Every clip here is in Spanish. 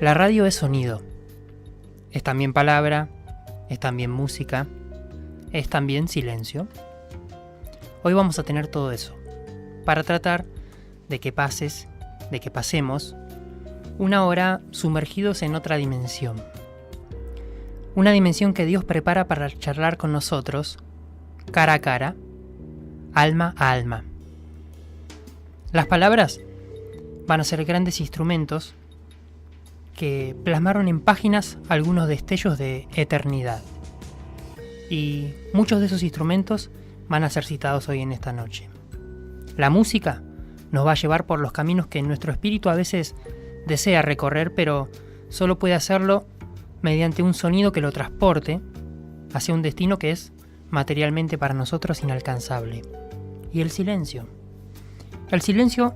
La radio es sonido. Es también palabra, es también música, es también silencio. Hoy vamos a tener todo eso, para tratar de que pasemos una hora sumergidos en otra dimensión. Una dimensión que Dios prepara para charlar con nosotros, cara a cara, alma a alma. Las palabras van a ser grandes instrumentos que plasmaron en páginas algunos destellos de eternidad. Y muchos de esos instrumentos van a ser citados hoy en esta noche. La música nos va a llevar por los caminos que nuestro espíritu a veces desea recorrer, pero solo puede hacerlo mediante un sonido que lo transporte hacia un destino que es materialmente para nosotros inalcanzable. Y el silencio. El silencio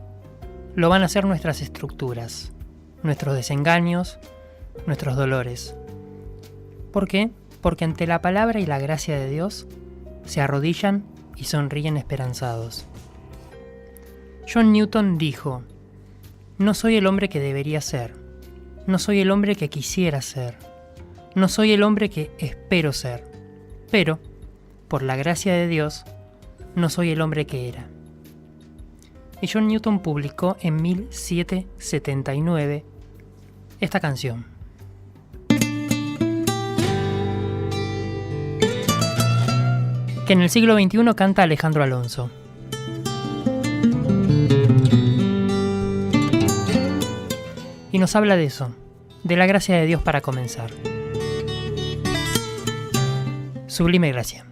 lo van a hacer nuestras estructuras, nuestros desengaños, nuestros dolores. ¿Por qué? Porque ante la palabra y la gracia de Dios se arrodillan y sonríen esperanzados. John Newton dijo: no soy el hombre que debería ser, no soy el hombre que quisiera ser, no soy el hombre que espero ser, pero, por la gracia de Dios, no soy el hombre que era. Y John Newton publicó en 1779 esta canción. Que en el siglo XXI canta Alejandro Alonso. Y nos habla de eso, de la gracia de Dios para comenzar. Sublime gracia.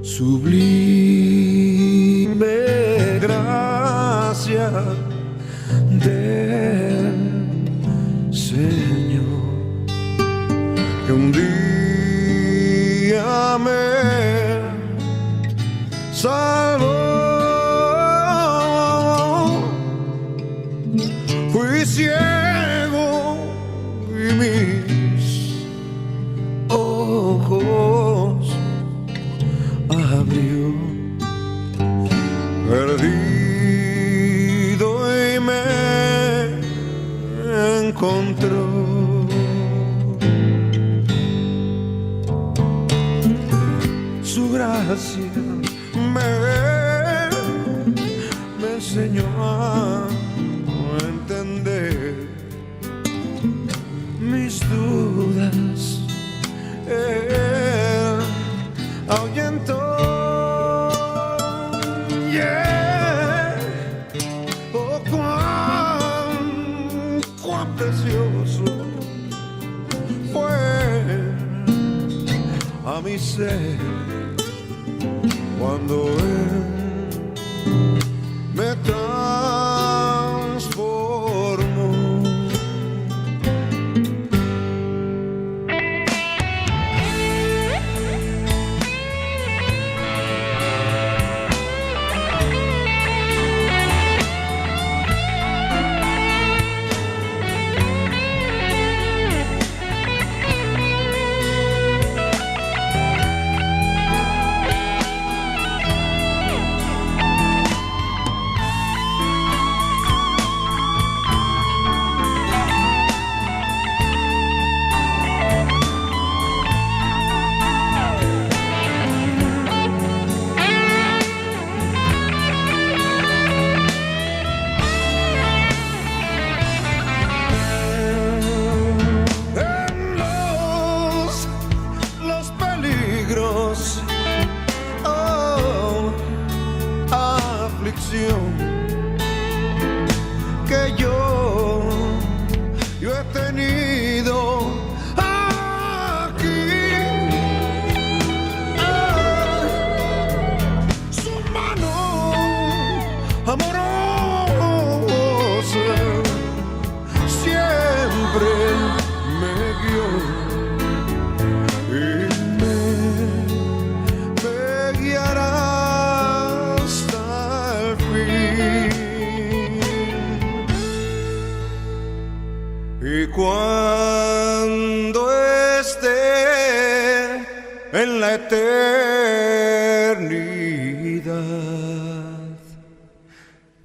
Sublime gracia del Señor, que un día me salvó. Fui ciego y mis ojos abrió, perdido y me encontró. Su gracia me enseñó a entender mis dudas. Él ahuyentó. Oh, cuán precioso fue a mi ser cuando Él me transformó. Que yo he tenido aquí, su mano amorosa siempre me guió y me guiará hasta el fin. Y cuando esté en la eternidad,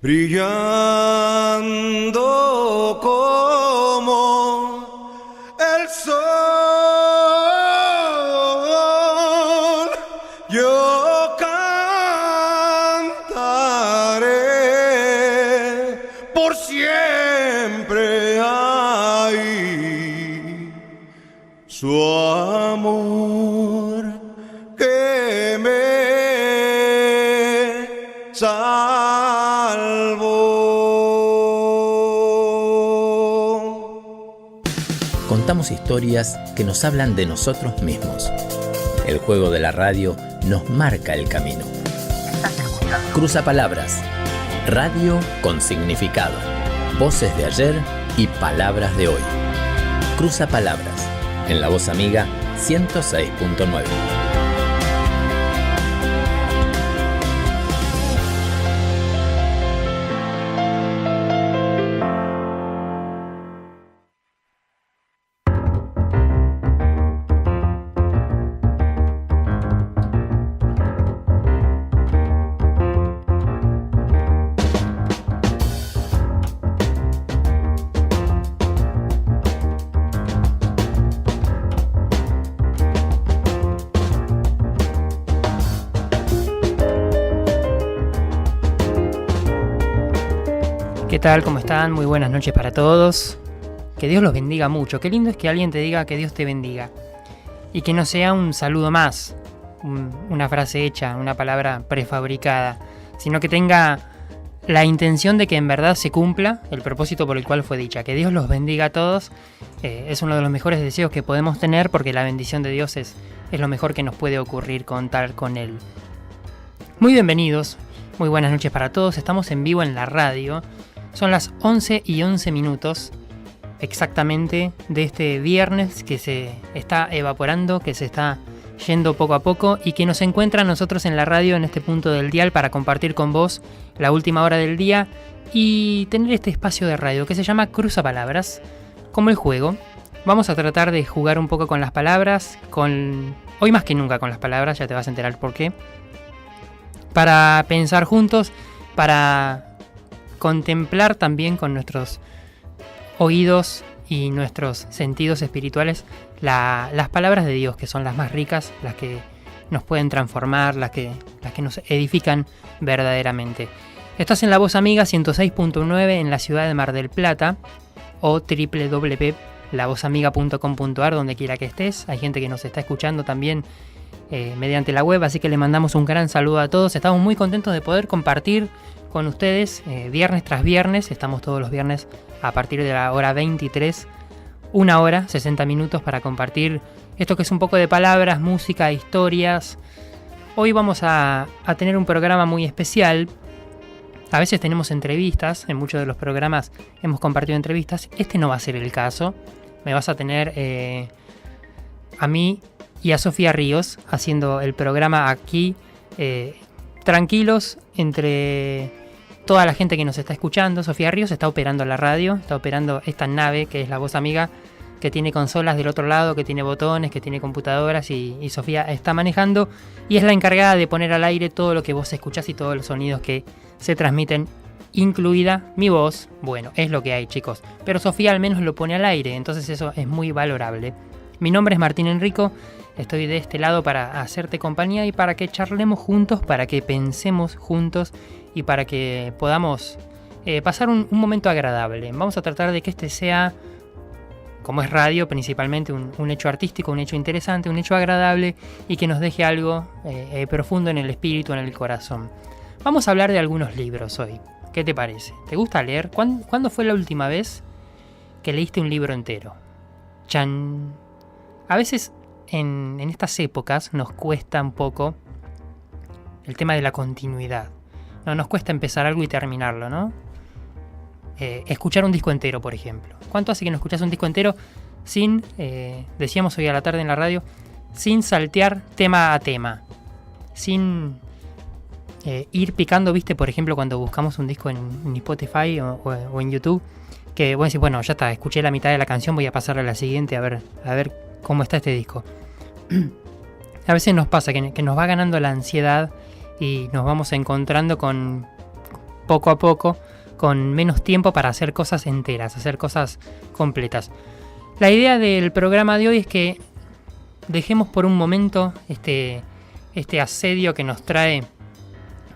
brillando como el sol. Yo cantaré por siempre ahí su amor que me salvó. Contamos historias que nos hablan de nosotros mismos. El juego de la radio nos marca el camino. Cruza palabras. Radio con significado. Voces de ayer y palabras de hoy. Cruza palabras. En La Voz Amiga 106.9. ¿Qué tal? ¿Cómo están? Muy buenas noches para todos. Que Dios los bendiga mucho. Qué lindo es que alguien te diga que Dios te bendiga. Y que no sea un saludo más, una frase hecha, una palabra prefabricada, sino que tenga la intención de que en verdad se cumpla el propósito por el cual fue dicha. Que Dios los bendiga a todos. Es uno de los mejores deseos que podemos tener, porque la bendición de Dios es lo mejor que nos puede ocurrir contar con Él. Muy bienvenidos, muy buenas noches para todos. Estamos en vivo en la radio. Son las 11:11 exactamente de este viernes que se está evaporando, que se está yendo poco a poco y que nos encuentra a nosotros en la radio en este punto del dial para compartir con vos la última hora del día y tener este espacio de radio que se llama Cruza Palabras, como el juego. Vamos a tratar de jugar un poco con las palabras, hoy más que nunca con las palabras, ya te vas a enterar por qué, para pensar juntos, para contemplar también con nuestros oídos y nuestros sentidos espirituales las palabras de Dios, que son las más ricas, las que nos pueden transformar, las que nos edifican verdaderamente. Estás en La Voz Amiga 106.9 en la ciudad de Mar del Plata o www.lavozamiga.com.ar, donde quiera que estés. Hay gente que nos está escuchando también mediante la web, así que le mandamos un gran saludo a todos. Estamos muy contentos de poder compartir con ustedes viernes tras viernes. Estamos todos los viernes a partir de la hora 23, 1 hora, 60 minutos para compartir esto que es un poco de palabras, música, historias. Hoy vamos a tener un programa muy especial. A veces tenemos entrevistas, en muchos de los programas hemos compartido entrevistas. Este no va a ser el caso. Me vas a tener a mí y a Sofía Ríos haciendo el programa aquí, tranquilos entre toda la gente que nos está escuchando. Sofía Ríos está operando la radio, está operando esta nave que es La Voz Amiga, que tiene consolas del otro lado, que tiene botones, que tiene computadoras y Sofía está manejando y es la encargada de poner al aire todo lo que vos escuchás y todos los sonidos que se transmiten, incluida mi voz. Bueno, es lo que hay, chicos, pero Sofía al menos lo pone al aire, entonces eso es muy valorable. Mi nombre es Martín Enrico, estoy de este lado para hacerte compañía y para que charlemos juntos, para que pensemos juntos y para que podamos pasar un momento agradable. Vamos a tratar de que este sea, como es radio, principalmente un hecho artístico, un hecho interesante, un hecho agradable y que nos deje algo profundo en el espíritu, en el corazón. Vamos a hablar de algunos libros hoy. ¿Qué te parece? ¿Te gusta leer? ¿Cuándo fue la última vez que leíste un libro entero? ¡Chan! A veces en estas épocas nos cuesta un poco el tema de la continuidad. No, nos cuesta empezar algo y terminarlo, ¿no? Escuchar un disco entero, por ejemplo. ¿Cuánto hace que no escuchás un disco entero sin, decíamos hoy a la tarde en la radio, sin saltear tema a tema? Sin ir picando, ¿viste? Por ejemplo, cuando buscamos un disco en Spotify o en YouTube, que vos decís, bueno, ya está, escuché la mitad de la canción, voy a pasarle a la siguiente a ver cómo está este disco. A veces nos pasa que nos va ganando la ansiedad y nos vamos encontrando con poco a poco, con menos tiempo para hacer cosas enteras, hacer cosas completas. La idea del programa de hoy es que dejemos por un momento este asedio que nos trae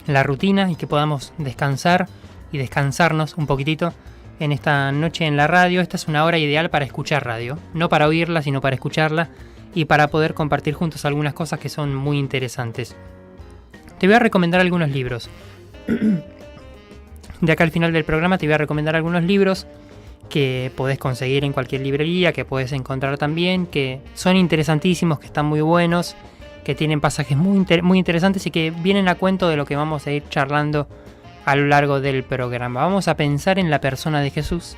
la rutina y que podamos descansar y descansarnos un poquitito en esta noche en la radio. Esta es una hora ideal para escuchar radio, no para oírla, sino para escucharla y para poder compartir juntos algunas cosas que son muy interesantes. Te voy a recomendar algunos libros. De acá al final del programa te voy a recomendar algunos libros que podés conseguir en cualquier librería, que podés encontrar también, que son interesantísimos, que están muy buenos, que tienen pasajes muy interesantes y que vienen a cuento de lo que vamos a ir charlando a lo largo del programa. Vamos a pensar en la persona de Jesús.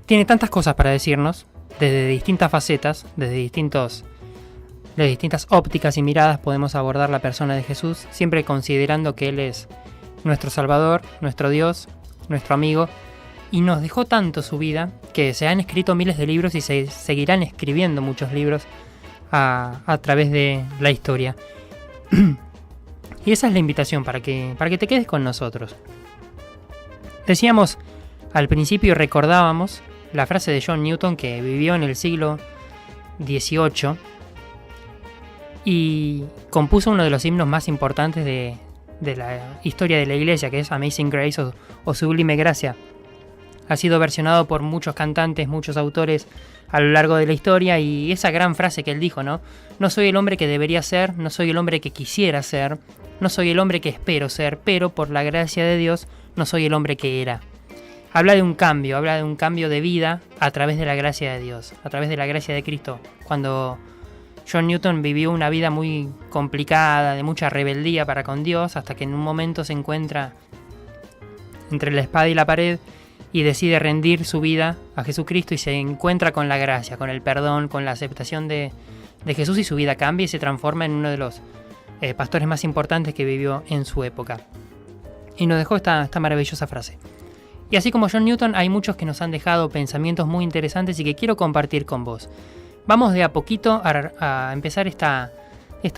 Tiene tantas cosas para decirnos, desde distintas facetas, desde distintas ópticas y miradas podemos abordar la persona de Jesús, siempre considerando que Él es nuestro Salvador, nuestro Dios, nuestro amigo, y nos dejó tanto su vida que se han escrito miles de libros y se seguirán escribiendo muchos libros a través de la historia. Y esa es la invitación para que te quedes con nosotros. Decíamos al principio, recordábamos la frase de John Newton, que vivió en el siglo XVIII y compuso uno de los himnos más importantes de la historia de la iglesia, que es Amazing Grace o Sublime Gracia. Ha sido versionado por muchos cantantes, muchos autores a lo largo de la historia, y esa gran frase que él dijo, ¿no? No soy el hombre que debería ser, no soy el hombre que quisiera ser, no soy el hombre que espero ser, pero por la gracia de Dios no soy el hombre que era. Habla de un cambio de vida a través de la gracia de Dios, a través de la gracia de Cristo. Cuando John Newton vivió una vida muy complicada, de mucha rebeldía para con Dios, hasta que en un momento se encuentra entre la espada y la pared y decide rendir su vida a Jesucristo y se encuentra con la gracia, con el perdón, con la aceptación de Jesús, y su vida cambia y se transforma en uno de los pastores más importantes que vivió en su época. Y nos dejó esta maravillosa frase. Y así como John Newton, hay muchos que nos han dejado pensamientos muy interesantes y que quiero compartir con vos. Vamos de a poquito a empezar esta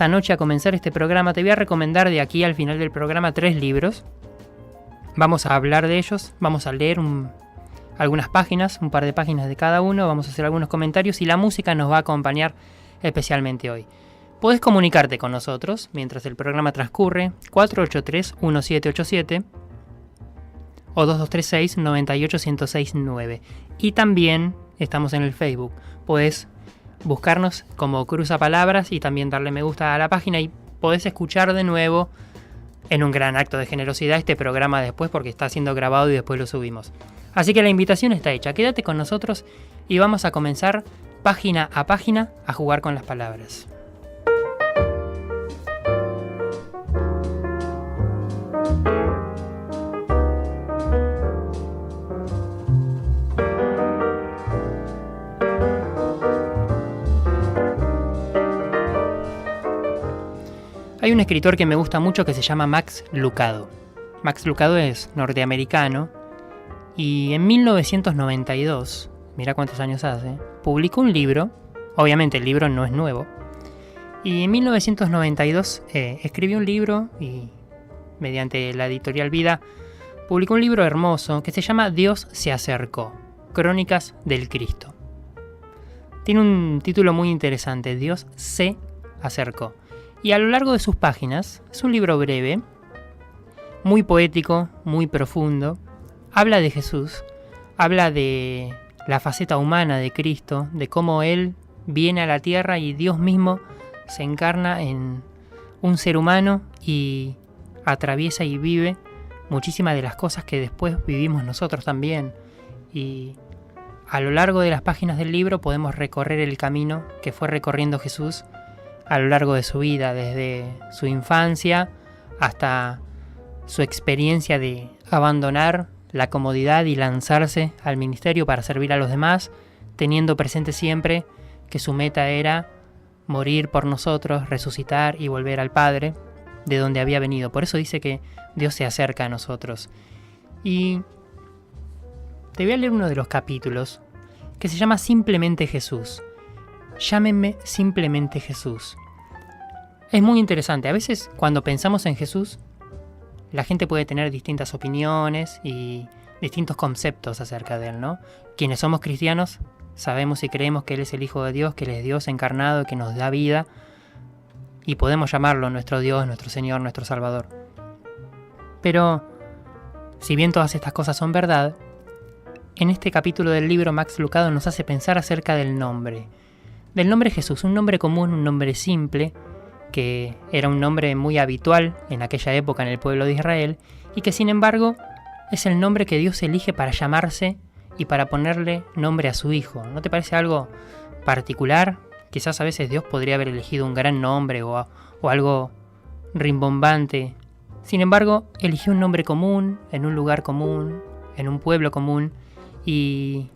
noche, a comenzar este programa. Te voy a recomendar de aquí al final del programa 3 libros. Vamos a hablar de ellos, vamos a leer algunas páginas, un par de páginas de cada uno, vamos a hacer algunos comentarios y la música nos va a acompañar especialmente hoy. Podés comunicarte con nosotros mientras el programa transcurre, 483-1787 o 2236-98169. Y también estamos en el Facebook. Podés buscarnos como Cruzapalabras y también darle me gusta a la página, y podés escuchar de nuevo, en un gran acto de generosidad, este programa después, porque está siendo grabado y después lo subimos. Así que la invitación está hecha. Quédate con nosotros y vamos a comenzar página a página a jugar con las palabras. Hay un escritor que me gusta mucho que se llama Max Lucado. Max Lucado es norteamericano y en 1992, mira cuántos años hace, publicó un libro. Obviamente el libro no es nuevo. Y en 1992 escribió un libro y mediante la editorial Vida publicó un libro hermoso que se llama Dios se acercó, Crónicas del Cristo. Tiene un título muy interesante, Dios se acercó. Y a lo largo de sus páginas, es un libro breve, muy poético, muy profundo. Habla de Jesús, habla de la faceta humana de Cristo, de cómo Él viene a la tierra y Dios mismo se encarna en un ser humano y atraviesa y vive muchísimas de las cosas que después vivimos nosotros también. Y a lo largo de las páginas del libro podemos recorrer el camino que fue recorriendo Jesús a lo largo de su vida, desde su infancia hasta su experiencia de abandonar la comodidad y lanzarse al ministerio para servir a los demás, teniendo presente siempre que su meta era morir por nosotros, resucitar y volver al Padre, de donde había venido. Por eso dice que Dios se acerca a nosotros. Y te voy a leer uno de los capítulos que se llama Simplemente Jesús. Llámenme simplemente Jesús. Es muy interesante. A veces cuando pensamos en Jesús, la gente puede tener distintas opiniones y distintos conceptos acerca de Él, ¿no? Quienes somos cristianos sabemos y creemos que Él es el Hijo de Dios, que Él es Dios encarnado, que nos da vida, y podemos llamarlo nuestro Dios, nuestro Señor, nuestro Salvador. Pero, si bien todas estas cosas son verdad, en este capítulo del libro Max Lucado nos hace pensar acerca del nombre Jesús, un nombre común, un nombre simple, que era un nombre muy habitual en aquella época en el pueblo de Israel, y que sin embargo es el nombre que Dios elige para llamarse y para ponerle nombre a su Hijo. ¿No te parece algo particular? Quizás a veces Dios podría haber elegido un gran nombre o algo rimbombante. Sin embargo, eligió un nombre común, en un lugar común, en un pueblo común, y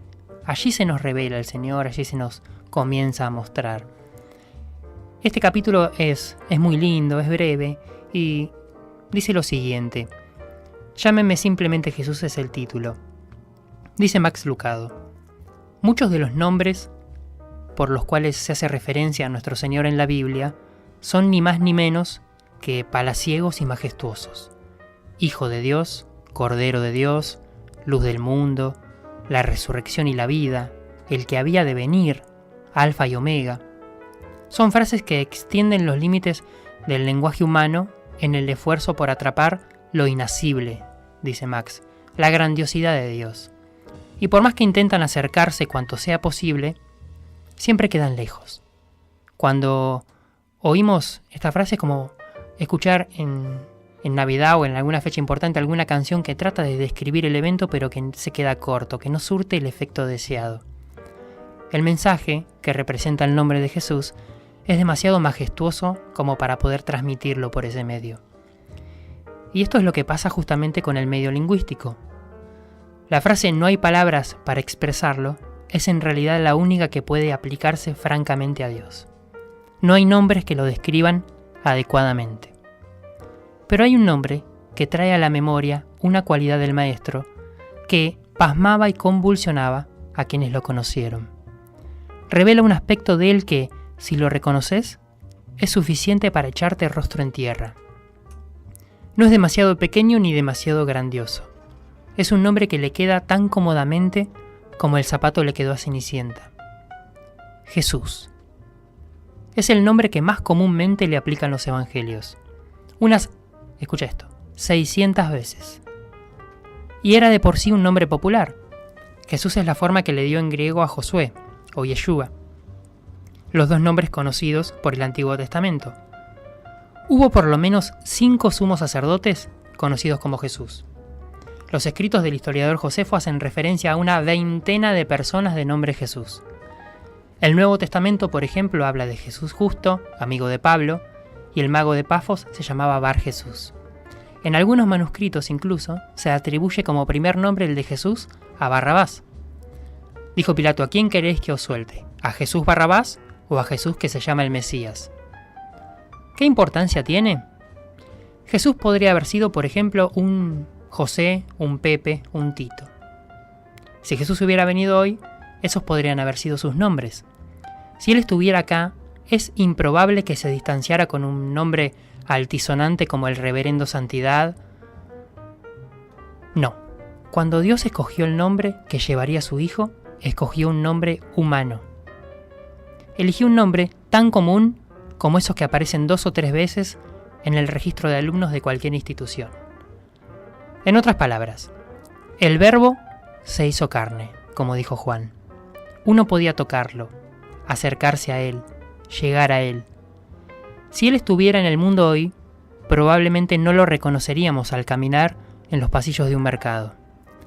allí se nos revela el Señor, allí se nos comienza a mostrar. Este capítulo es muy lindo, es breve, y dice lo siguiente. Llámenme simplemente Jesús es el título. Dice Max Lucado: muchos de los nombres por los cuales se hace referencia a nuestro Señor en la Biblia son ni más ni menos que palaciegos y majestuosos. Hijo de Dios, Cordero de Dios, Luz del mundo, la resurrección y la vida, el que había de venir, Alfa y Omega. Son frases que extienden los límites del lenguaje humano en el esfuerzo por atrapar lo inasible, dice Max, la grandiosidad de Dios. Y por más que intentan acercarse cuanto sea posible, siempre quedan lejos. Cuando oímos esta frase es como escuchar en Navidad o en alguna fecha importante alguna canción que trata de describir el evento pero que se queda corto, que no surte el efecto deseado. El mensaje que representa el nombre de Jesús es demasiado majestuoso como para poder transmitirlo por ese medio. Y esto es lo que pasa justamente con el medio lingüístico. La frase "no hay palabras para expresarlo" es en realidad la única que puede aplicarse francamente a Dios. No hay nombres que lo describan adecuadamente. Pero hay un nombre que trae a la memoria una cualidad del Maestro que pasmaba y convulsionaba a quienes lo conocieron. Revela un aspecto de él que, si lo reconoces, es suficiente para echarte rostro en tierra. No es demasiado pequeño ni demasiado grandioso. Es un nombre que le queda tan cómodamente como el zapato le quedó a Cenicienta. Jesús. Es el nombre que más comúnmente le aplican los evangelios. Escucha esto, 600 veces. Y era de por sí un nombre popular. Jesús es la forma que le dio en griego a Josué, o Yeshua, los dos nombres conocidos por el Antiguo Testamento. Hubo por lo menos 5 sumos sacerdotes conocidos como Jesús. Los escritos del historiador Josefo hacen referencia a una 20 de personas de nombre Jesús. El Nuevo Testamento, por ejemplo, habla de Jesús justo, amigo de Pablo, y el mago de Pafos se llamaba Bar Jesús. En algunos manuscritos incluso se atribuye como primer nombre el de Jesús a Barrabás. Dijo Pilato: ¿a quién queréis que os suelte? ¿A Jesús Barrabás o a Jesús que se llama el Mesías? ¿Qué importancia tiene? Jesús podría haber sido, por ejemplo, un José, un Pepe, un Tito. Si Jesús hubiera venido hoy, esos podrían haber sido sus nombres. Si él estuviera acá, es improbable que se distanciara con un nombre altisonante como el Reverendo Santidad. No. Cuando Dios escogió el nombre que llevaría a su Hijo, escogió un nombre humano. Eligió un nombre tan común como esos que aparecen 2 o 3 veces en el registro de alumnos de cualquier institución. En otras palabras, el Verbo se hizo carne, como dijo Juan. Uno podía tocarlo, acercarse a él, llegar a él. Si él estuviera en el mundo hoy, probablemente no lo reconoceríamos al caminar en los pasillos de un mercado.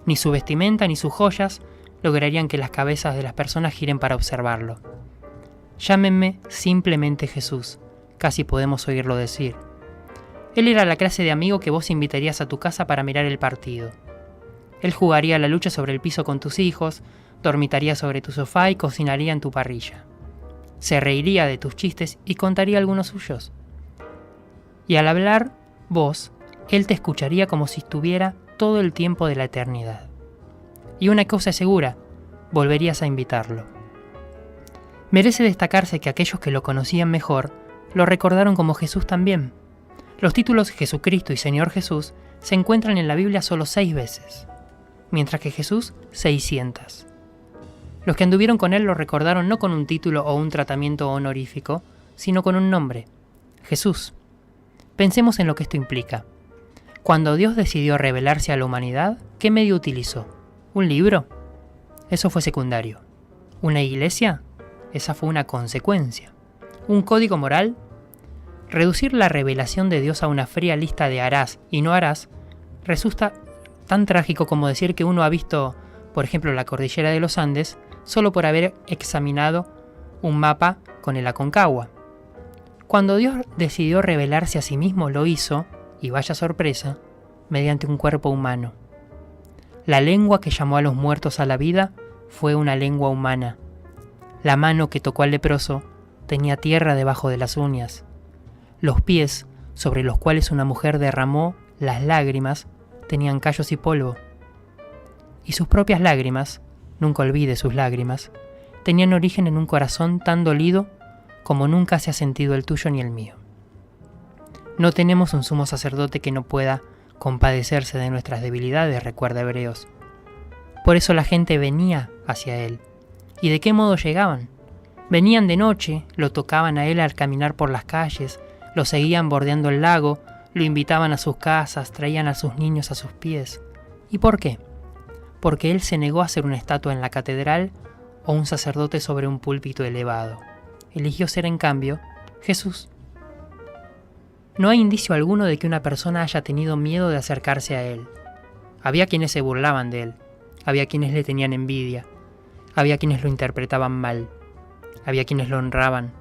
Ni su vestimenta ni sus joyas lograrían que las cabezas de las personas giren para observarlo. Llámenme simplemente Jesús, casi podemos oírlo decir. Él era la clase de amigo que vos invitarías a tu casa para mirar el partido. Él jugaría a la lucha sobre el piso con tus hijos, dormitaría sobre tu sofá y cocinaría en tu parrilla. Se reiría de tus chistes y contaría algunos suyos. Y al hablar vos, él te escucharía como si estuviera todo el tiempo de la eternidad. Y una cosa es segura, volverías a invitarlo. Merece destacarse que aquellos que lo conocían mejor lo recordaron como Jesús también. Los títulos Jesucristo y Señor Jesús se encuentran en la Biblia solo 6 veces, mientras que Jesús 600. Los que anduvieron con él lo recordaron no con un título o un tratamiento honorífico, sino con un nombre, Jesús. Pensemos en lo que esto implica. Cuando Dios decidió revelarse a la humanidad, ¿qué medio utilizó? ¿Un libro? Eso fue secundario. ¿Una iglesia? Esa fue una consecuencia. ¿Un código moral? Reducir la revelación de Dios a una fría lista de harás y no harás resulta tan trágico como decir que uno ha visto, por ejemplo, la cordillera de los Andes solo por haber examinado un mapa con el Aconcagua. Cuando Dios decidió revelarse a sí mismo, lo hizo, y vaya sorpresa, mediante un cuerpo humano. La lengua que llamó a los muertos a la vida fue una lengua humana. La mano que tocó al leproso tenía tierra debajo de las uñas. Los pies, sobre los cuales una mujer derramó las lágrimas, tenían callos y polvo. Y sus propias lágrimas, nunca olvide sus lágrimas, tenían origen en un corazón tan dolido como nunca se ha sentido el tuyo ni el mío. No tenemos un sumo sacerdote que no pueda compadecerse de nuestras debilidades, recuerda Hebreos. Por eso la gente venía hacia él. ¿Y de qué modo llegaban? Venían de noche, lo tocaban a él al caminar por las calles, lo seguían bordeando el lago, lo invitaban a sus casas, traían a sus niños a sus pies. ¿Y por qué? Porque él se negó a ser una estatua en la catedral o un sacerdote sobre un púlpito elevado. Eligió ser, en cambio, Jesús. No hay indicio alguno de que una persona haya tenido miedo de acercarse a él. Había quienes se burlaban de él, había quienes le tenían envidia, había quienes lo interpretaban mal, había quienes lo honraban,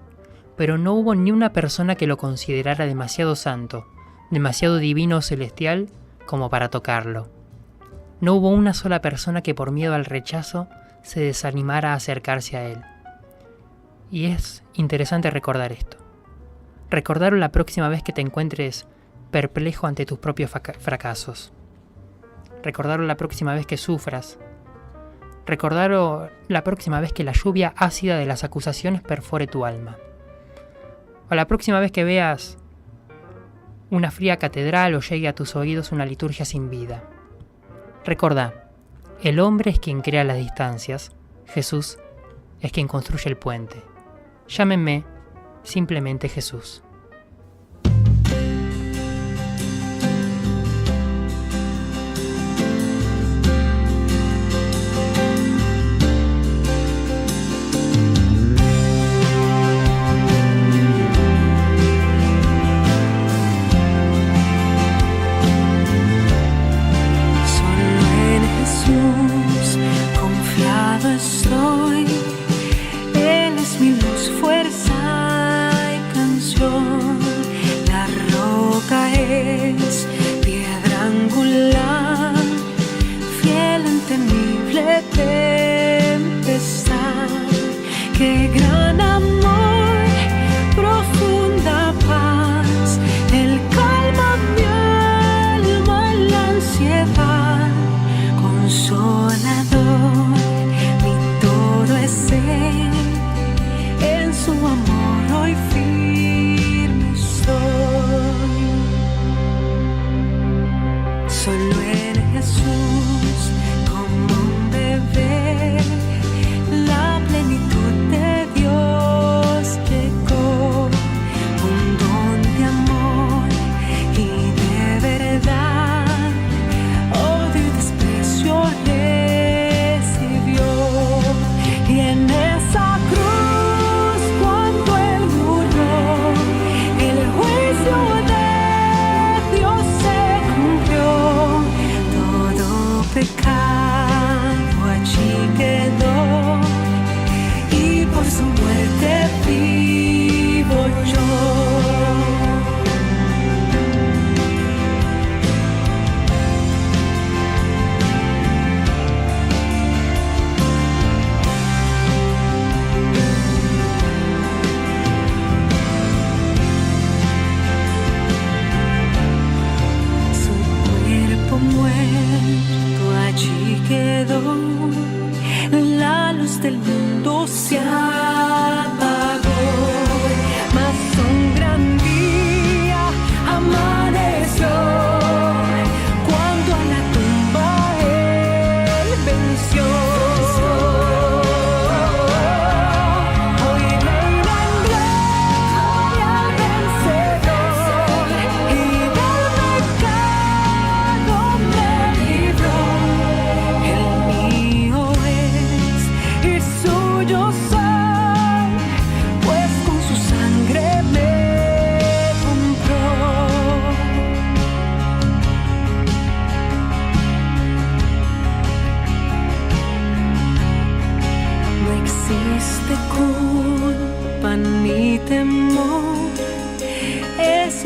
pero no hubo ni una persona que lo considerara demasiado santo, demasiado divino o celestial como para tocarlo. No hubo una sola persona que por miedo al rechazo se desanimara a acercarse a él. Y es interesante recordar esto. Recordarlo la próxima vez que te encuentres perplejo ante tus propios fracasos. Recordarlo la próxima vez que sufras. Recordarlo la próxima vez que la lluvia ácida de las acusaciones perfore tu alma. O la próxima vez que veas una fría catedral o llegue a tus oídos una liturgia sin vida. Recordá, el hombre es quien crea las distancias, Jesús es quien construye el puente. Llámenme simplemente Jesús.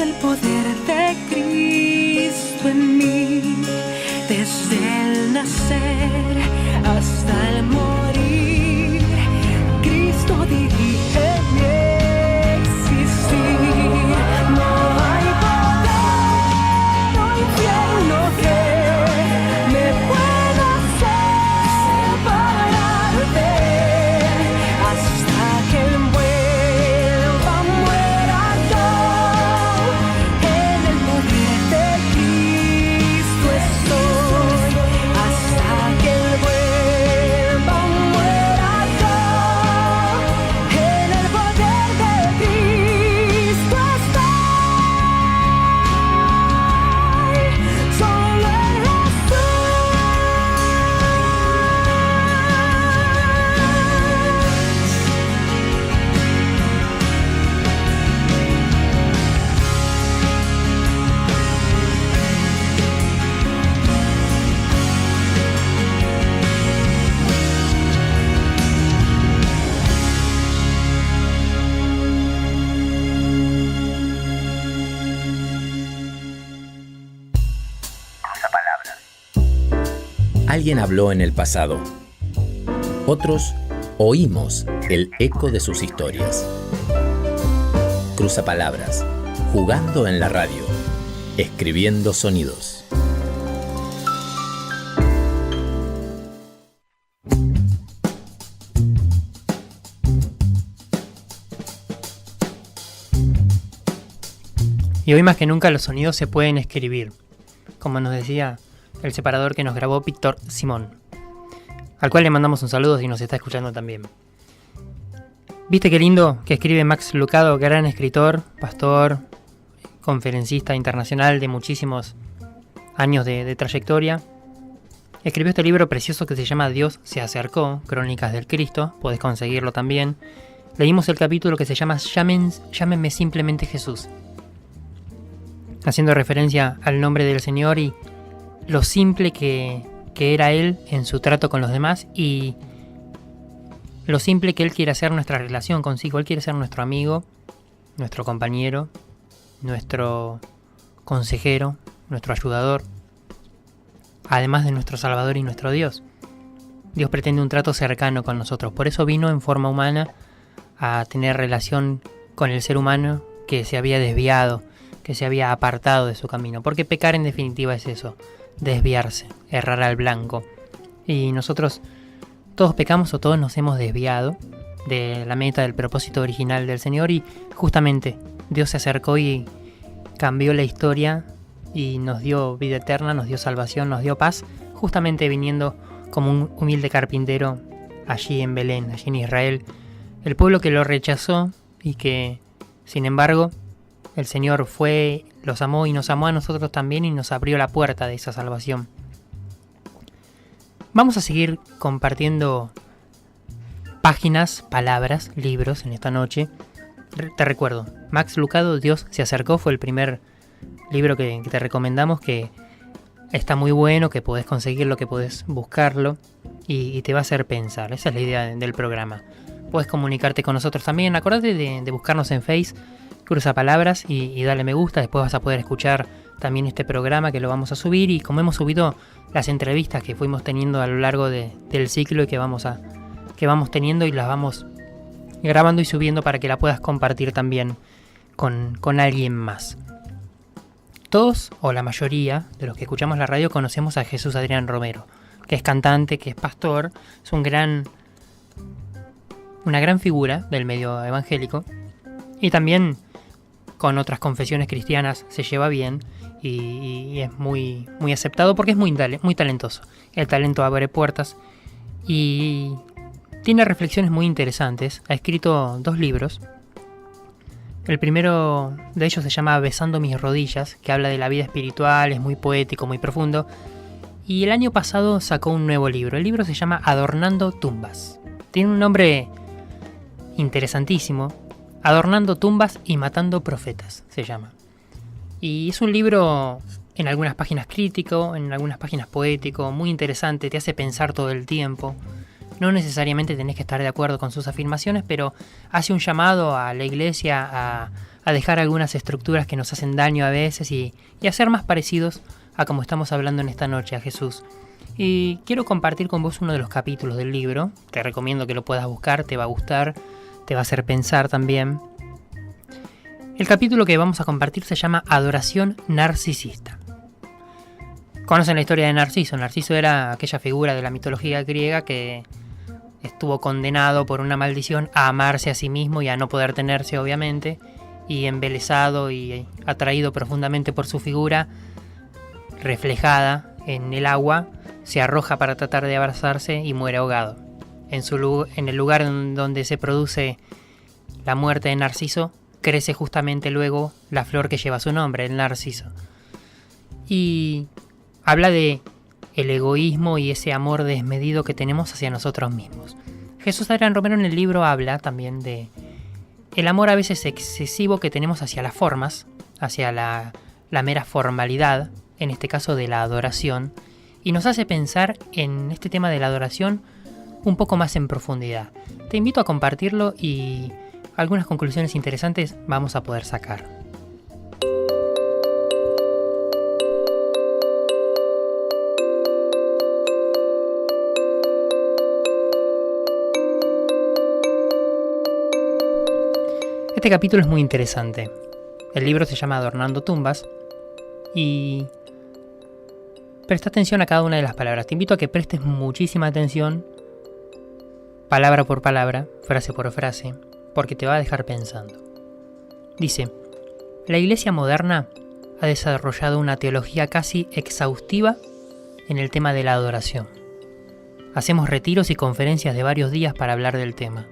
el poder de Cristo en mí, desde el nacer hasta el morir. Cristo dirige mi existir. No hay poder, no infierno que me pueda separar de él, hasta que él vuelva, muera yo. En el poder de Cristo estoy, hasta que él vuelva, muera yo. En el poder de Cristo estoy, solo en Jesús. Alguien habló en el pasado. Otros oímos el eco de sus historias. Cruzapalabras, jugando en la radio, escribiendo sonidos. Y hoy más que nunca los sonidos se pueden escribir, como nos decía el separador que nos grabó Víctor Simón, al cual le mandamos un saludo si nos está escuchando también. ¿Viste qué lindo que escribe Max Lucado, gran escritor, pastor, conferencista internacional de muchísimos años de trayectoria? Escribió este libro precioso que se llama Dios se acercó, Crónicas del Cristo, podés conseguirlo también. Leímos el capítulo que se llama Llámenme simplemente Jesús, haciendo referencia al nombre del Señor y lo simple que era Él en su trato con los demás y lo simple que Él quiere hacer nuestra relación consigo. Él quiere ser nuestro amigo, nuestro compañero, nuestro consejero, nuestro ayudador, además de nuestro Salvador y nuestro Dios. Dios pretende un trato cercano con nosotros, por eso vino en forma humana a tener relación con el ser humano que se había desviado, que se había apartado de su camino, porque pecar en definitiva es eso, desviarse, errar al blanco. Y nosotros todos pecamos o todos nos hemos desviado de la meta, del propósito original del Señor, y justamente Dios se acercó y cambió la historia y nos dio vida eterna, nos dio salvación, nos dio paz, justamente viniendo como un humilde carpintero allí en Belén, allí en Israel, el pueblo que lo rechazó y que, sin embargo, el Señor fue, los amó y nos amó a nosotros también y nos abrió la puerta de esa salvación. Vamos a seguir compartiendo páginas, palabras, libros en esta noche. Te recuerdo, Max Lucado, Dios se acercó, fue el primer libro que te recomendamos, que está muy bueno, que podés conseguirlo, que podés buscarlo y te va a hacer pensar. Esa es la idea del programa. Podés comunicarte con nosotros también. Acordate de buscarnos en Facebook, Cruzapalabras, y dale me gusta. Después vas a poder escuchar también este programa que lo vamos a subir, y como hemos subido las entrevistas que fuimos teniendo a lo largo del ciclo y que vamos teniendo y las vamos grabando y subiendo para que la puedas compartir también con alguien más. Todos, o la mayoría de los que escuchamos la radio, conocemos a Jesús Adrián Romero, que es cantante, que es pastor, es una gran figura del medio evangélico, y también con otras confesiones cristianas se lleva bien y es muy, muy aceptado porque es muy talentoso. El talento abre puertas y tiene reflexiones muy interesantes. Ha escrito 2 libros. El primero de ellos se llama Besando mis rodillas, que habla de la vida espiritual, es muy poético, muy profundo. Y el año pasado sacó un nuevo libro. El libro se llama Adornando tumbas. Tiene un nombre interesantísimo. Adornando tumbas y matando profetas se llama. Y es un libro en algunas páginas crítico, en algunas páginas poético, muy interesante, te hace pensar todo el tiempo. No necesariamente tenés que estar de acuerdo con sus afirmaciones, pero hace un llamado a la iglesia a a dejar algunas estructuras que nos hacen daño a veces y a ser más parecidos a como estamos hablando en esta noche, a Jesús. Y quiero compartir con vos uno de los capítulos del libro. Te recomiendo que lo puedas buscar, te va a gustar, te va a hacer pensar también. El capítulo que vamos a compartir se llama Adoración Narcisista. ¿Conocen la historia de Narciso? Narciso era aquella figura de la mitología griega que estuvo condenado por una maldición a amarse a sí mismo y a no poder tenerse, obviamente, y embelesado y atraído profundamente por su figura reflejada en el agua, se arroja para tratar de abrazarse y muere ahogado. En el lugar en donde se produce la muerte de Narciso, crece justamente luego la flor que lleva su nombre, el narciso. Y habla de el egoísmo y ese amor desmedido que tenemos hacia nosotros mismos. Jesús Adrián Romero en el libro habla también de el amor a veces excesivo que tenemos hacia las formas, hacia la mera formalidad, en este caso de la adoración, y nos hace pensar en este tema de la adoración un poco más en profundidad. Te invito a compartirlo y algunas conclusiones interesantes vamos a poder sacar. Este capítulo es muy interesante. El libro se llama Adornando tumbas y presta atención a cada una de las palabras. Te invito a que prestes muchísima atención, palabra por palabra, frase por frase, porque te va a dejar pensando. Dice, la Iglesia moderna ha desarrollado una teología casi exhaustiva en el tema de la adoración. Hacemos retiros y conferencias de varios días para hablar del tema.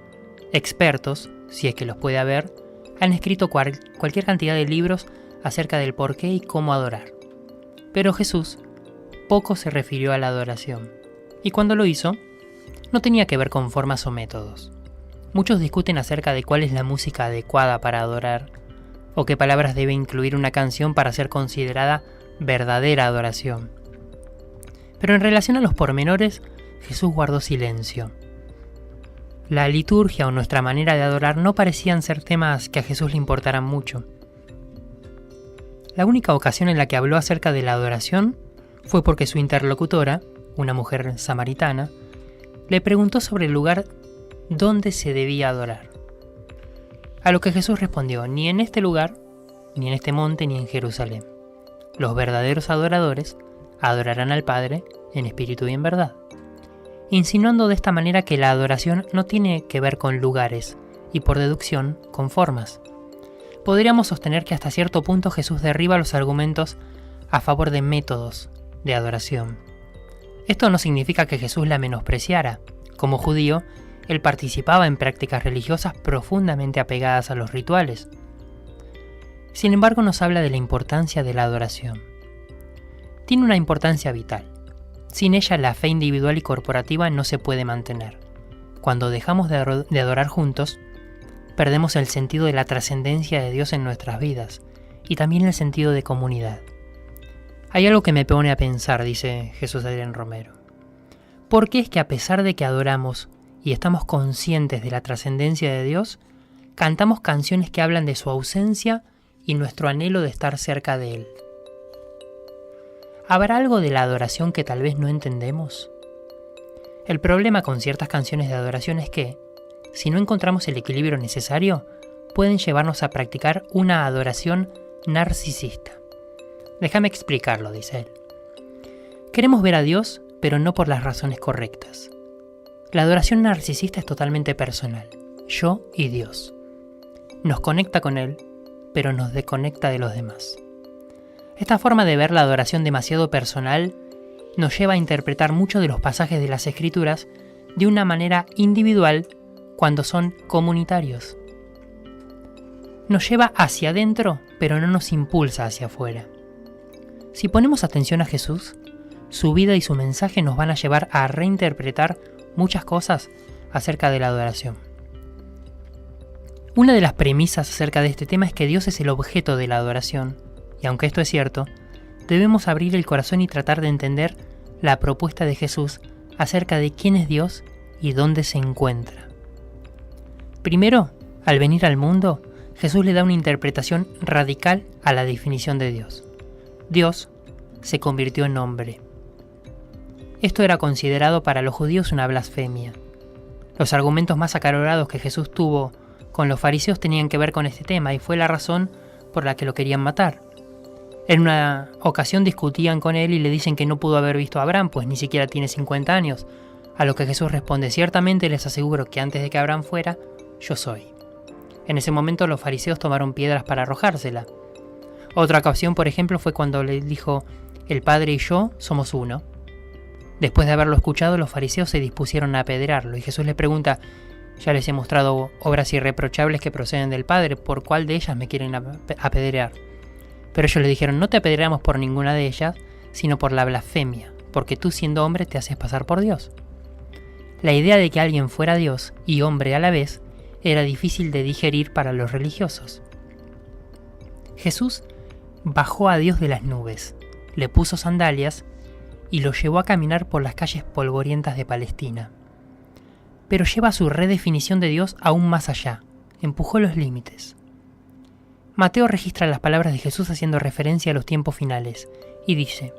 Expertos, si es que los puede haber, han escrito cualquier cantidad de libros acerca del por qué y cómo adorar. Pero Jesús poco se refirió a la adoración, y cuando lo hizo, no tenía que ver con formas o métodos. Muchos discuten acerca de cuál es la música adecuada para adorar, o qué palabras debe incluir una canción para ser considerada verdadera adoración. Pero en relación a los pormenores, Jesús guardó silencio. La liturgia o nuestra manera de adorar no parecían ser temas que a Jesús le importaran mucho. La única ocasión en la que habló acerca de la adoración fue porque su interlocutora, una mujer samaritana, le preguntó sobre el lugar donde se debía adorar. A lo que Jesús respondió, ni en este lugar, ni en este monte, ni en Jerusalén. Los verdaderos adoradores adorarán al Padre en espíritu y en verdad, insinuando de esta manera que la adoración no tiene que ver con lugares y por deducción con formas. Podríamos sostener que hasta cierto punto Jesús derriba los argumentos a favor de métodos de adoración. Esto no significa que Jesús la menospreciara. Como judío, él participaba en prácticas religiosas profundamente apegadas a los rituales. Sin embargo, nos habla de la importancia de la adoración. Tiene una importancia vital. Sin ella, la fe individual y corporativa no se puede mantener. Cuando dejamos de adorar juntos, perdemos el sentido de la trascendencia de Dios en nuestras vidas y también el sentido de comunidad. Hay algo que me pone a pensar, dice Jesús Adrián Romero. ¿Por qué es que a pesar de que adoramos y estamos conscientes de la trascendencia de Dios, cantamos canciones que hablan de su ausencia y nuestro anhelo de estar cerca de Él? ¿Habrá algo de la adoración que tal vez no entendemos? El problema con ciertas canciones de adoración es que, si no encontramos el equilibrio necesario, pueden llevarnos a practicar una adoración narcisista. Déjame explicarlo, dice él. Queremos ver a Dios, pero no por las razones correctas. La adoración narcisista es totalmente personal, yo y Dios. Nos conecta con Él, pero nos desconecta de los demás. Esta forma de ver la adoración demasiado personal nos lleva a interpretar muchos de los pasajes de las Escrituras de una manera individual cuando son comunitarios. Nos lleva hacia adentro, pero no nos impulsa hacia afuera. Si ponemos atención a Jesús, su vida y su mensaje nos van a llevar a reinterpretar muchas cosas acerca de la adoración. Una de las premisas acerca de este tema es que Dios es el objeto de la adoración, y aunque esto es cierto, debemos abrir el corazón y tratar de entender la propuesta de Jesús acerca de quién es Dios y dónde se encuentra. Primero, al venir al mundo, Jesús le da una interpretación radical a la definición de Dios. Dios se convirtió en hombre. Esto era considerado para los judíos una blasfemia. Los argumentos más acalorados que Jesús tuvo con los fariseos tenían que ver con este tema y fue la razón por la que lo querían matar. En una ocasión discutían con él y le dicen que no pudo haber visto a Abraham, pues ni siquiera tiene 50 años, a lo que Jesús responde: ciertamente les aseguro que antes de que Abraham fuera, yo soy. En ese momento los fariseos tomaron piedras para arrojársela. Otra ocasión, por ejemplo, fue cuando le dijo: el Padre y yo somos uno. Después de haberlo escuchado, los fariseos se dispusieron a apedrearlo y Jesús les pregunta: ya les he mostrado obras irreprochables que proceden del Padre, ¿por cuál de ellas me quieren apedrear? Pero ellos le dijeron: no te apedreamos por ninguna de ellas, sino por la blasfemia, porque tú siendo hombre te haces pasar por Dios. La idea de que alguien fuera Dios y hombre a la vez era difícil de digerir para los religiosos. Jesús bajó a Dios de las nubes, le puso sandalias y lo llevó a caminar por las calles polvorientas de Palestina. Pero lleva su redefinición de Dios aún más allá, empujó los límites. Mateo registra las palabras de Jesús haciendo referencia a los tiempos finales y dice: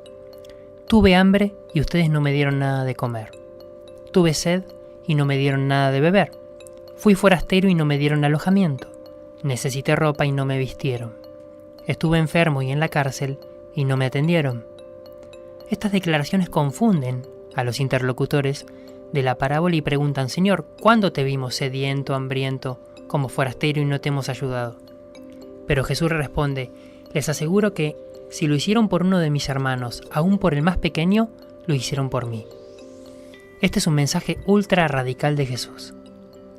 tuve hambre y ustedes no me dieron nada de comer. Tuve sed y no me dieron nada de beber. Fui forastero y no me dieron alojamiento. Necesité ropa y no me vistieron. Estuve enfermo y en la cárcel y no me atendieron. Estas declaraciones confunden a los interlocutores de la parábola y preguntan: Señor, ¿cuándo te vimos sediento, hambriento, como forastero y no te hemos ayudado? Pero Jesús responde: les aseguro que si lo hicieron por uno de mis hermanos, aún por el más pequeño, lo hicieron por mí. Este es un mensaje ultra radical de Jesús.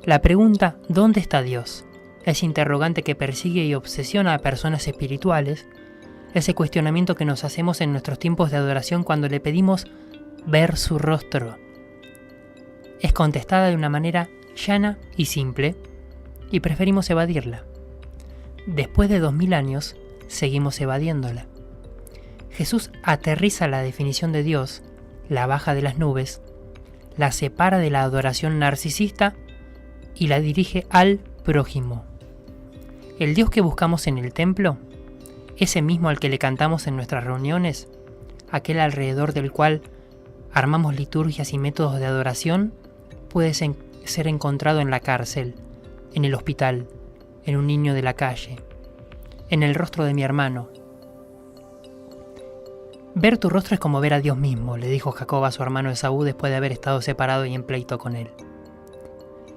La pregunta ¿dónde está Dios? Ese interrogante que persigue y obsesiona a personas espirituales, ese cuestionamiento que nos hacemos en nuestros tiempos de adoración cuando le pedimos ver su rostro, es contestada de una manera llana y simple, y preferimos evadirla. Después de 2000 años, seguimos evadiéndola. Jesús aterriza la definición de Dios, la baja de las nubes, la separa de la adoración narcisista y la dirige al prójimo. El Dios que buscamos en el templo, ese mismo al que le cantamos en nuestras reuniones, aquel alrededor del cual armamos liturgias y métodos de adoración, puede ser encontrado en la cárcel, en el hospital, en un niño de la calle, en el rostro de mi hermano. Ver tu rostro es como ver a Dios mismo, le dijo Jacob a su hermano Esaú después de haber estado separado y en pleito con él.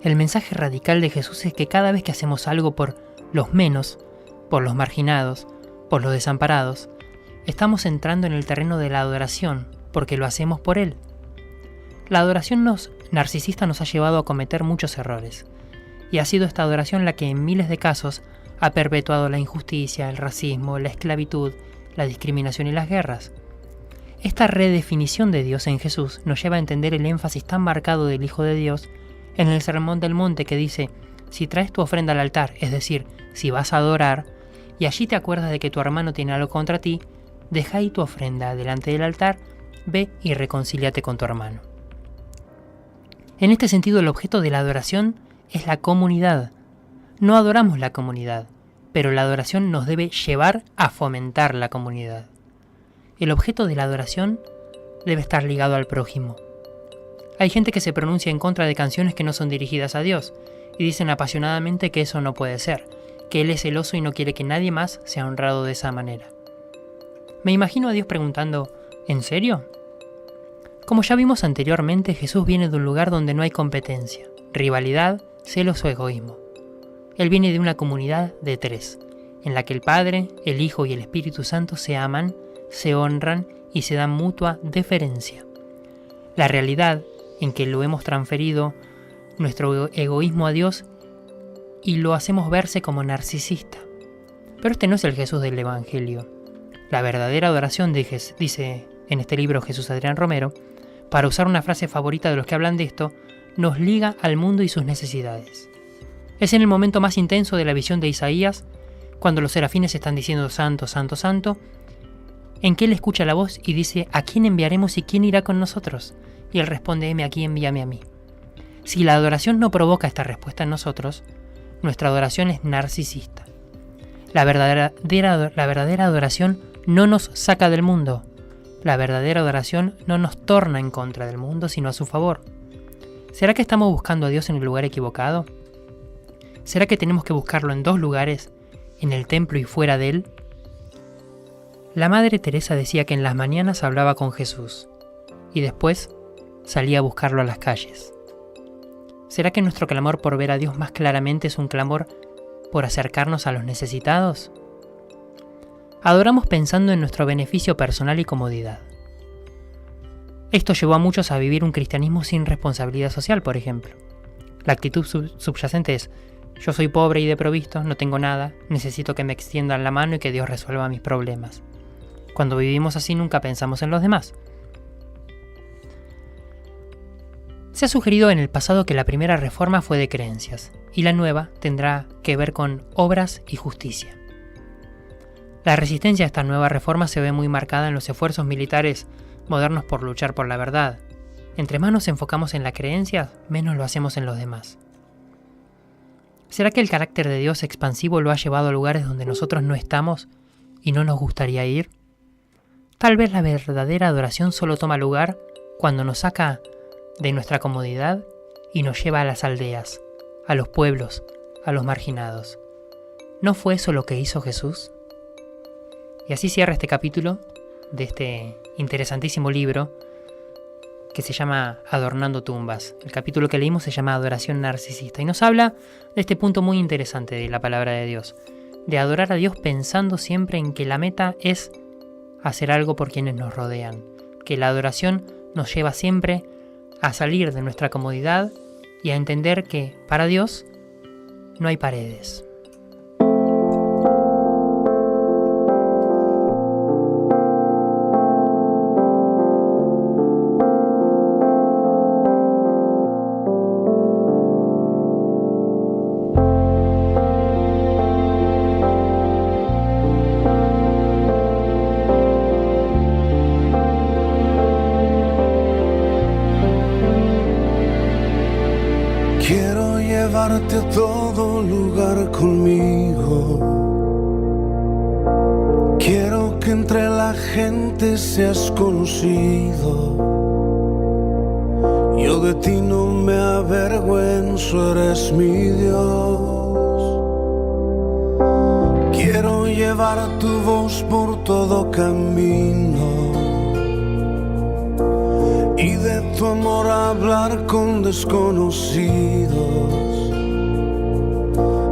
El mensaje radical de Jesús es que cada vez que hacemos algo por los menos, por los marginados, por los desamparados, estamos entrando en el terreno de la adoración, porque lo hacemos por Él. La adoración narcisista nos ha llevado a cometer muchos errores, y ha sido esta adoración la que en miles de casos ha perpetuado la injusticia, el racismo, la esclavitud, la discriminación y las guerras. Esta redefinición de Dios en Jesús nos lleva a entender el énfasis tan marcado del Hijo de Dios en el Sermón del Monte que dice: si traes tu ofrenda al altar, es decir, si vas a adorar, y allí te acuerdas de que tu hermano tiene algo contra ti, deja ahí tu ofrenda delante del altar, ve y reconcíliate con tu hermano. En este sentido, el objeto de la adoración es la comunidad. No adoramos la comunidad, pero la adoración nos debe llevar a fomentar la comunidad. El objeto de la adoración debe estar ligado al prójimo. Hay gente que se pronuncia en contra de canciones que no son dirigidas a Dios, y dicen apasionadamente que eso no puede ser, que Él es celoso y no quiere que nadie más sea honrado de esa manera. Me imagino a Dios preguntando: ¿en serio? Como ya vimos anteriormente, Jesús viene de un lugar donde no hay competencia, rivalidad, celos o egoísmo. Él viene de una comunidad de 3, en la que el Padre, el Hijo y el Espíritu Santo se aman, se honran y se dan mutua deferencia. La realidad en que lo hemos transferido nuestro egoísmo a Dios y lo hacemos verse como narcisista. Pero este no es el Jesús del Evangelio. La verdadera adoración, dice en este libro Jesús Adrián Romero, para usar una frase favorita de los que hablan de esto, nos liga al mundo y sus necesidades. Es en el momento más intenso de la visión de Isaías, cuando los serafines están diciendo Santo, Santo, Santo, en que él escucha la voz y dice: ¿a quién enviaremos y quién irá con nosotros? Y él responde: heme aquí, envíame a mí. Si la adoración no provoca esta respuesta en nosotros, nuestra adoración es narcisista. La verdadera adoración no nos saca del mundo. La verdadera adoración no nos torna en contra del mundo, sino a su favor. ¿Será que estamos buscando a Dios en el lugar equivocado? ¿Será que tenemos que buscarlo en dos lugares, en el templo y fuera de él? La Madre Teresa decía que en las mañanas hablaba con Jesús y después salía a buscarlo a las calles. ¿Será que nuestro clamor por ver a Dios más claramente es un clamor por acercarnos a los necesitados? Adoramos pensando en nuestro beneficio personal y comodidad. Esto llevó a muchos a vivir un cristianismo sin responsabilidad social, por ejemplo. La actitud subyacente es: yo soy pobre y desprovisto, no tengo nada, necesito que me extiendan la mano y que Dios resuelva mis problemas. Cuando vivimos así nunca pensamos en los demás. Se ha sugerido en el pasado que la primera reforma fue de creencias y la nueva tendrá que ver con obras y justicia. La resistencia a esta nueva reforma se ve muy marcada en los esfuerzos militares modernos por luchar por la verdad. Entre más nos enfocamos en la creencia, menos lo hacemos en los demás. ¿Será que el carácter de Dios expansivo lo ha llevado a lugares donde nosotros no estamos y no nos gustaría ir? Tal vez la verdadera adoración solo toma lugar cuando nos saca de nuestra comodidad y nos lleva a las aldeas, a los pueblos, a los marginados. ¿No fue eso lo que hizo Jesús? Y así cierra este capítulo de este interesantísimo libro que se llama Adornando tumbas. El capítulo que leímos se llama Adoración narcisista y nos habla de este punto muy interesante de la palabra de Dios, de adorar a Dios pensando siempre en que la meta es hacer algo por quienes nos rodean, que la adoración nos lleva siempre a salir de nuestra comodidad y a entender que para Dios no hay paredes. Quiero llevarte a todo lugar conmigo. Quiero que entre la gente seas conocido. Yo de ti no me avergüenzo, eres mi Dios. Quiero llevar tu voz por todo camino y de tu amor hablar con desconocidos.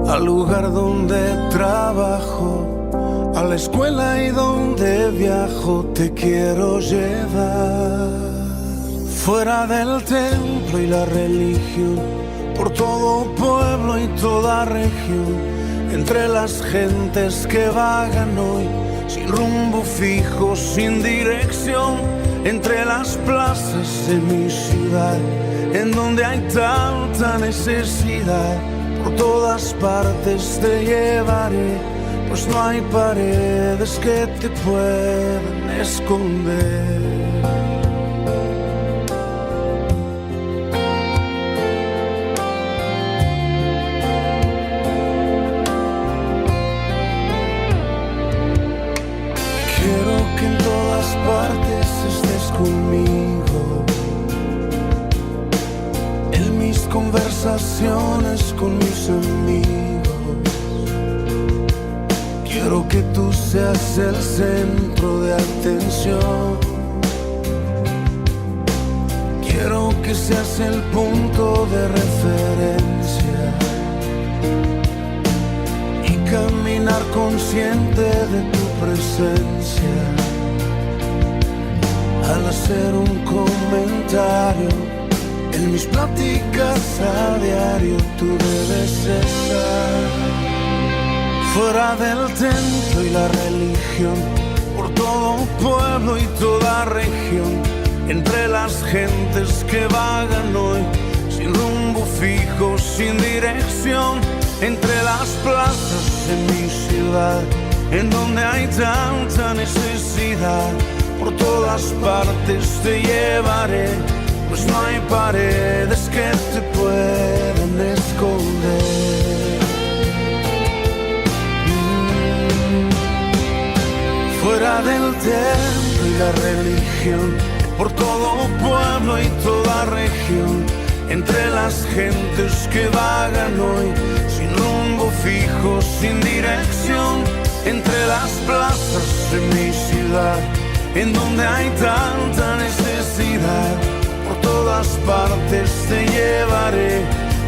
Al lugar donde trabajo, a la escuela y donde viajo, te quiero llevar. Fuera del templo y la religión, por todo pueblo y toda región, entre las gentes que vagan hoy, sin rumbo fijo, sin dirección, entre las plazas de mi ciudad, en donde hay tanta necesidad, por todas partes te llevaré, pues no hay paredes que te puedan esconder. Quiero que en todas partes estés conmigo, en mis conversaciones con mis amigos. Quiero que tú seas el centro de atención. Quiero que seas el punto de referencia y caminar consciente de tu presencia. Al hacer un comentario en mis pláticas a diario, tú debes estar. Fuera del templo y la religión, por todo pueblo y toda región, entre las gentes que vagan hoy, sin rumbo fijo, sin dirección, entre las plazas de mi ciudad, en donde hay tanta necesidad, por todas partes te llevaré, pues no hay paredes que te puedan esconder. templo y la religión, por todo pueblo y toda región, entre las gentes que vagan hoy, sin rumbo fijo, sin dirección, entre las plazas de mi ciudad, en donde hay tanta necesidad, por todas partes te llevaré,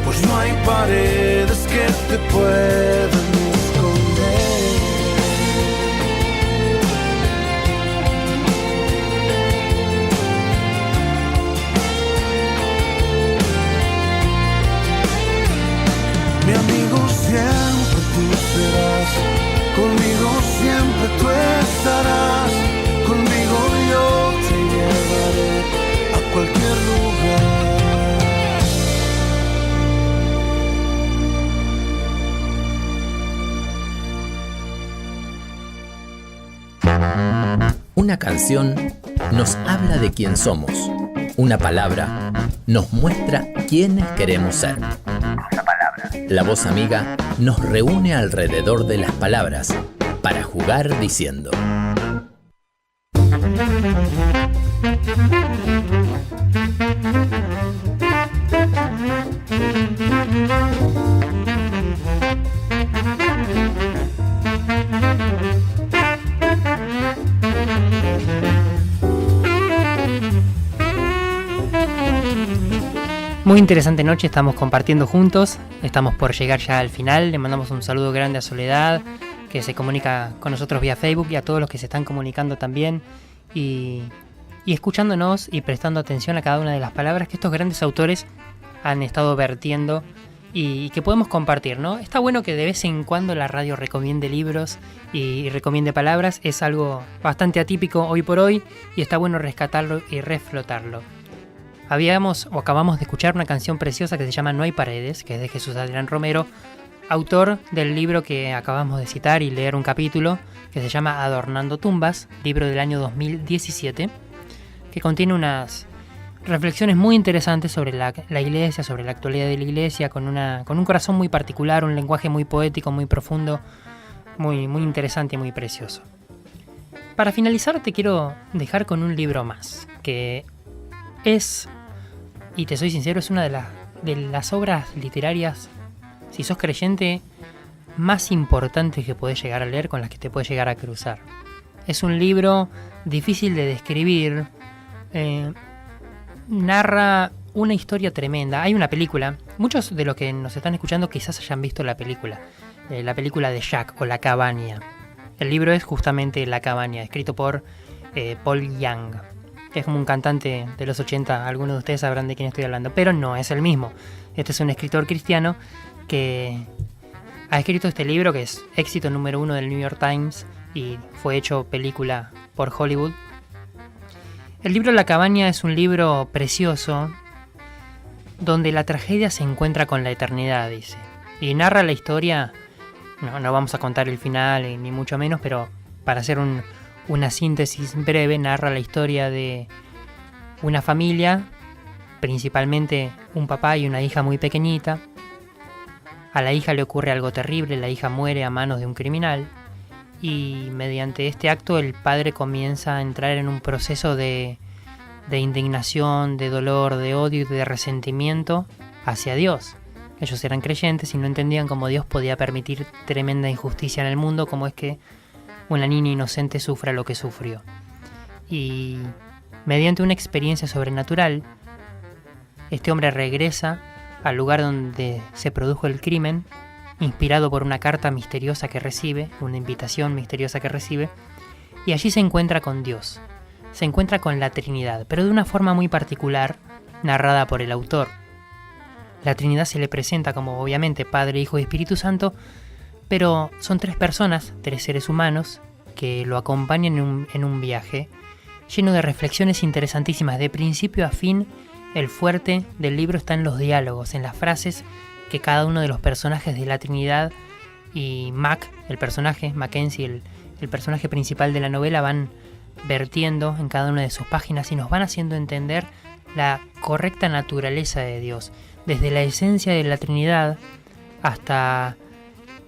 pues no hay paredes que te puedan esconder. Mi amigo, siempre tú serás, conmigo siempre tú estarás, conmigo yo te llevaré a cualquier lugar. Una canción nos habla de quién somos. Una palabra nos muestra quiénes queremos ser. La voz amiga nos reúne alrededor de las palabras para jugar diciendo. Muy interesante noche, estamos compartiendo juntos, estamos por llegar ya al final, le mandamos un saludo grande a Soledad, que se comunica con nosotros vía Facebook, y a todos los que se están comunicando también, y escuchándonos y prestando atención a cada una de las palabras que estos grandes autores han estado vertiendo y que podemos compartir, ¿no? Está bueno que de vez en cuando la radio recomiende libros y recomiende palabras, es algo bastante atípico hoy por hoy, y está bueno rescatarlo y reflotarlo. Acabamos de escuchar una canción preciosa que se llama No hay paredes, que es de Jesús Adrián Romero, autor del libro que acabamos de citar y leer un capítulo, que se llama Adornando tumbas, libro del año 2017, que contiene unas reflexiones muy interesantes sobre la iglesia, sobre la actualidad de la iglesia, con un corazón muy particular, un lenguaje muy poético, muy profundo, muy, muy interesante y muy precioso. Para finalizar te quiero dejar con un libro más, que es, y te soy sincero, es una de las obras literarias, si sos creyente, más importantes que podés llegar a leer, con las que te podés llegar a cruzar. Es un libro difícil de describir, narra una historia tremenda. Hay una película, muchos de los que nos están escuchando quizás hayan visto la película de Jack o La Cabaña. El libro es justamente La Cabaña, escrito por Paul Young. Es como un cantante de los 80, algunos de ustedes sabrán de quién estoy hablando, pero no es el mismo. Este es un escritor cristiano que ha escrito este libro, que es éxito número 1 del New York Times y fue hecho película por Hollywood. El libro La Cabaña es un libro precioso donde la tragedia se encuentra con la eternidad, dice. Y narra la historia, no vamos a contar el final ni mucho menos, pero para hacer una síntesis breve, narra la historia de una familia, principalmente un papá y una hija muy pequeñita. A la hija le ocurre algo terrible, la hija muere a manos de un criminal, y mediante este acto el padre comienza a entrar en un proceso de indignación, de dolor, de odio y de resentimiento hacia Dios. Ellos eran creyentes y no entendían cómo Dios podía permitir tremenda injusticia en el mundo, como es que una niña inocente sufra lo que sufrió. Y mediante una experiencia sobrenatural, este hombre regresa al lugar donde se produjo el crimen, inspirado por una carta misteriosa que recibe, una invitación misteriosa que recibe, y allí se encuentra con Dios, se encuentra con la Trinidad, pero de una forma muy particular, narrada por el autor. La Trinidad se le presenta como obviamente Padre, Hijo y Espíritu Santo, pero son tres personas, tres seres humanos, que lo acompañan en un viaje lleno de reflexiones interesantísimas. De principio a fin, el fuerte del libro está en los diálogos, en las frases que cada uno de los personajes de la Trinidad y Mac, el personaje, Mackenzie, el personaje principal de la novela, van vertiendo en cada una de sus páginas y nos van haciendo entender la correcta naturaleza de Dios, desde la esencia de la Trinidad hasta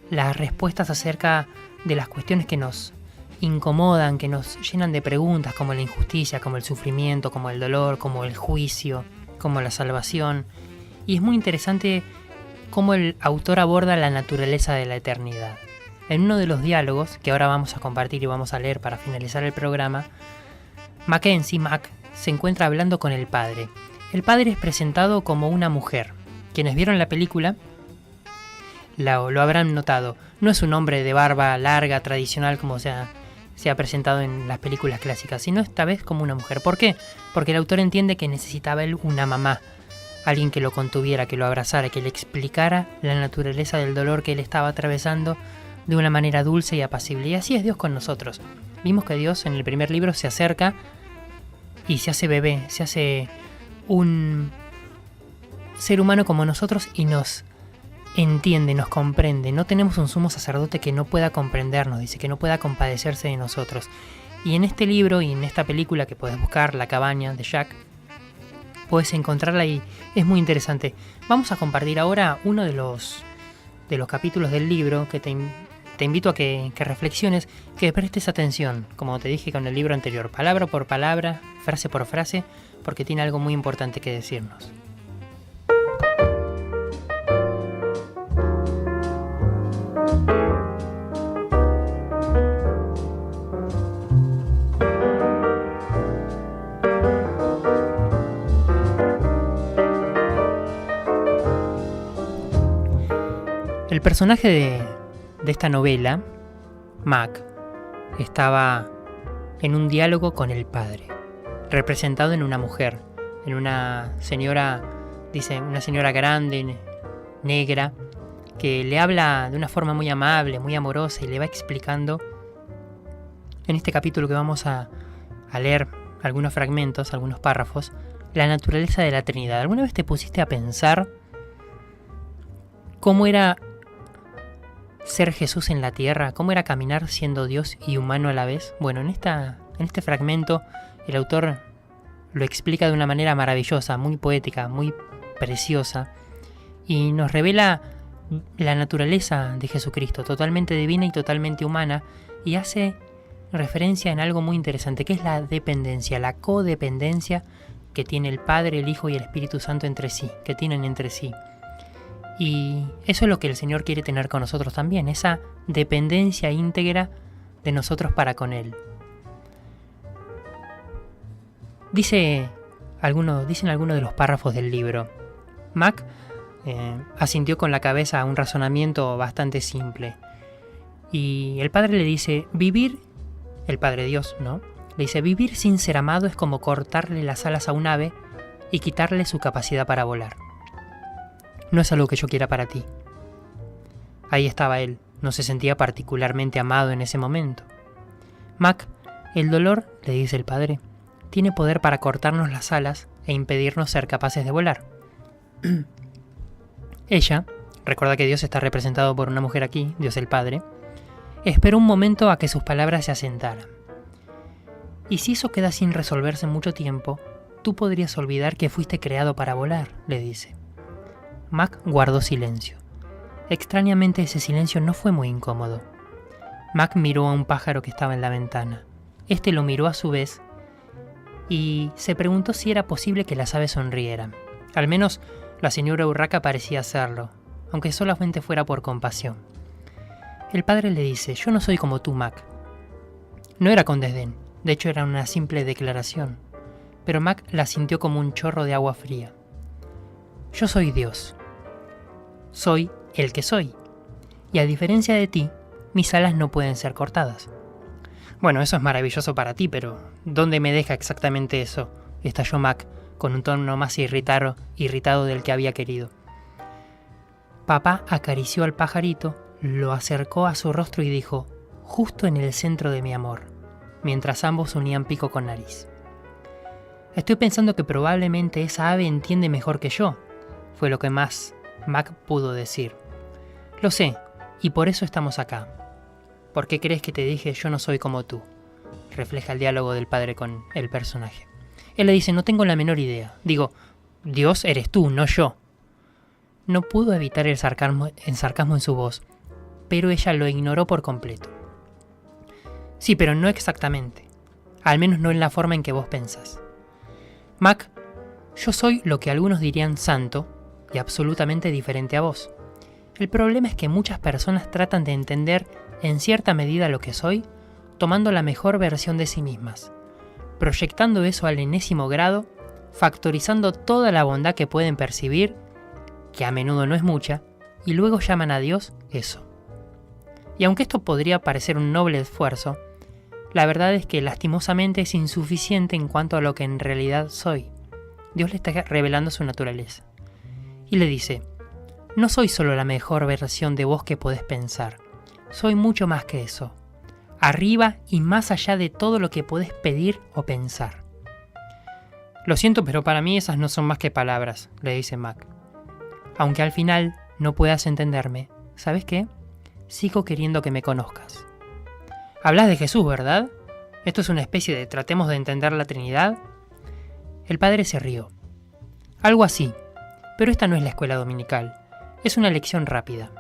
las respuestas acerca de las cuestiones que nos incomodan, que nos llenan de preguntas como la injusticia, como el sufrimiento, como el dolor, como el juicio, como la salvación. Y es muy interesante cómo el autor aborda la naturaleza de la eternidad. En uno de los diálogos, que ahora vamos a compartir y vamos a leer para finalizar el programa, Mackenzie, Mac, se encuentra hablando con el padre. El padre es presentado como una mujer. Quienes vieron la película lo habrán notado. No es un hombre de barba larga, tradicional, como se ha presentado en las películas clásicas, sino esta vez como una mujer. ¿Por qué? Porque el autor entiende que necesitaba él una mamá, alguien que lo contuviera, que lo abrazara, que le explicara la naturaleza del dolor que él estaba atravesando de una manera dulce y apacible. Y así es Dios con nosotros. Vimos que Dios en el primer libro se acerca y se hace bebé, se hace un ser humano como nosotros y nos entiende, nos comprende. No tenemos un sumo sacerdote que no pueda comprendernos, dice, que no pueda compadecerse de nosotros. Y en este libro y en esta película que puedes buscar, La cabaña de Jack, puedes encontrarla y es muy interesante. Vamos a compartir ahora uno de los capítulos del libro que te invito a que reflexiones, que prestes atención, como te dije con el libro anterior, palabra por palabra, frase por frase, porque tiene algo muy importante que decirnos. El personaje de esta novela, Mac, estaba en un diálogo con el padre, representado en una mujer, en una señora, dice, una señora grande, negra, que le habla de una forma muy amable, muy amorosa y le va explicando, en este capítulo que vamos a leer algunos fragmentos, algunos párrafos, la naturaleza de la Trinidad. ¿Alguna vez te pusiste a pensar cómo era ser Jesús en la tierra? ¿Cómo era caminar siendo Dios y humano a la vez? Bueno, en este fragmento el autor lo explica de una manera maravillosa, muy poética, muy preciosa, y nos revela la naturaleza de Jesucristo, totalmente divina y totalmente humana, y hace referencia en algo muy interesante, que es la dependencia, la codependencia que tiene el Padre, el Hijo y el Espíritu Santo entre sí, que tienen entre sí. Y eso es lo que el Señor quiere tener con nosotros también, esa dependencia íntegra de nosotros para con Él. Dicen algunos de los párrafos del libro. Mac asintió con la cabeza a un razonamiento bastante simple. Y el Padre le dice, vivir, el Padre Dios, ¿no? Le dice, vivir sin ser amado es como cortarle las alas a un ave y quitarle su capacidad para volar. No es algo que yo quiera para ti. Ahí estaba él, no se sentía particularmente amado en ese momento. Mac, el dolor, le dice el padre, tiene poder para cortarnos las alas e impedirnos ser capaces de volar. Ella, recuerda que Dios está representado por una mujer aquí, Dios el Padre, esperó un momento a que sus palabras se asentaran. Y si eso queda sin resolverse mucho tiempo, tú podrías olvidar que fuiste creado para volar, le dice. Mac guardó silencio. Extrañamente ese silencio no fue muy incómodo. Mac miró a un pájaro que estaba en la ventana. Este lo miró a su vez y se preguntó si era posible que las aves sonrieran. Al menos la señora Urraca parecía hacerlo, aunque solamente fuera por compasión. El padre le dice, yo no soy como tú, Mac. No era con desdén, de hecho era una simple declaración, pero Mac la sintió como un chorro de agua fría. Yo soy Dios. Soy el que soy. Y a diferencia de ti, mis alas no pueden ser cortadas. Bueno, eso es maravilloso para ti, pero ¿dónde me deja exactamente eso? Estalló Mac, con un tono más irritado del que había querido. Papá acarició al pajarito, lo acercó a su rostro y dijo, justo en el centro de mi amor, mientras ambos unían pico con nariz. Estoy pensando que probablemente esa ave entiende mejor que yo, fue lo que más Mac pudo decir. Lo sé, y por eso estamos acá. ¿Por qué crees que te dije yo no soy como tú? Refleja el diálogo del padre con el personaje. Él le dice, no tengo la menor idea. Digo, Dios eres tú, no yo. No pudo evitar el sarcasmo en su voz, pero ella lo ignoró por completo. Sí, pero no exactamente. Al menos no en la forma en que vos pensás. Mac, yo soy lo que algunos dirían santo y absolutamente diferente a vos. El problema es que muchas personas tratan de entender en cierta medida lo que soy, tomando la mejor versión de sí mismas, proyectando eso al enésimo grado, factorizando toda la bondad que pueden percibir, que a menudo no es mucha, y luego llaman a Dios eso. Y aunque esto podría parecer un noble esfuerzo, la verdad es que lastimosamente es insuficiente en cuanto a lo que en realidad soy. Dios le está revelando su naturaleza. Y le dice, no soy solo la mejor versión de vos que podés pensar, soy mucho más que eso, arriba y más allá de todo lo que podés pedir o pensar. Lo siento, pero para mí esas no son más que palabras, le dice Mac. Aunque al final no puedas entenderme, ¿sabes qué? Sigo queriendo que me conozcas. Hablas de Jesús, ¿verdad? ¿Esto es una especie de tratemos de entender la Trinidad? El padre se rió. Algo así, pero esta no es la escuela dominical, es una lección rápida.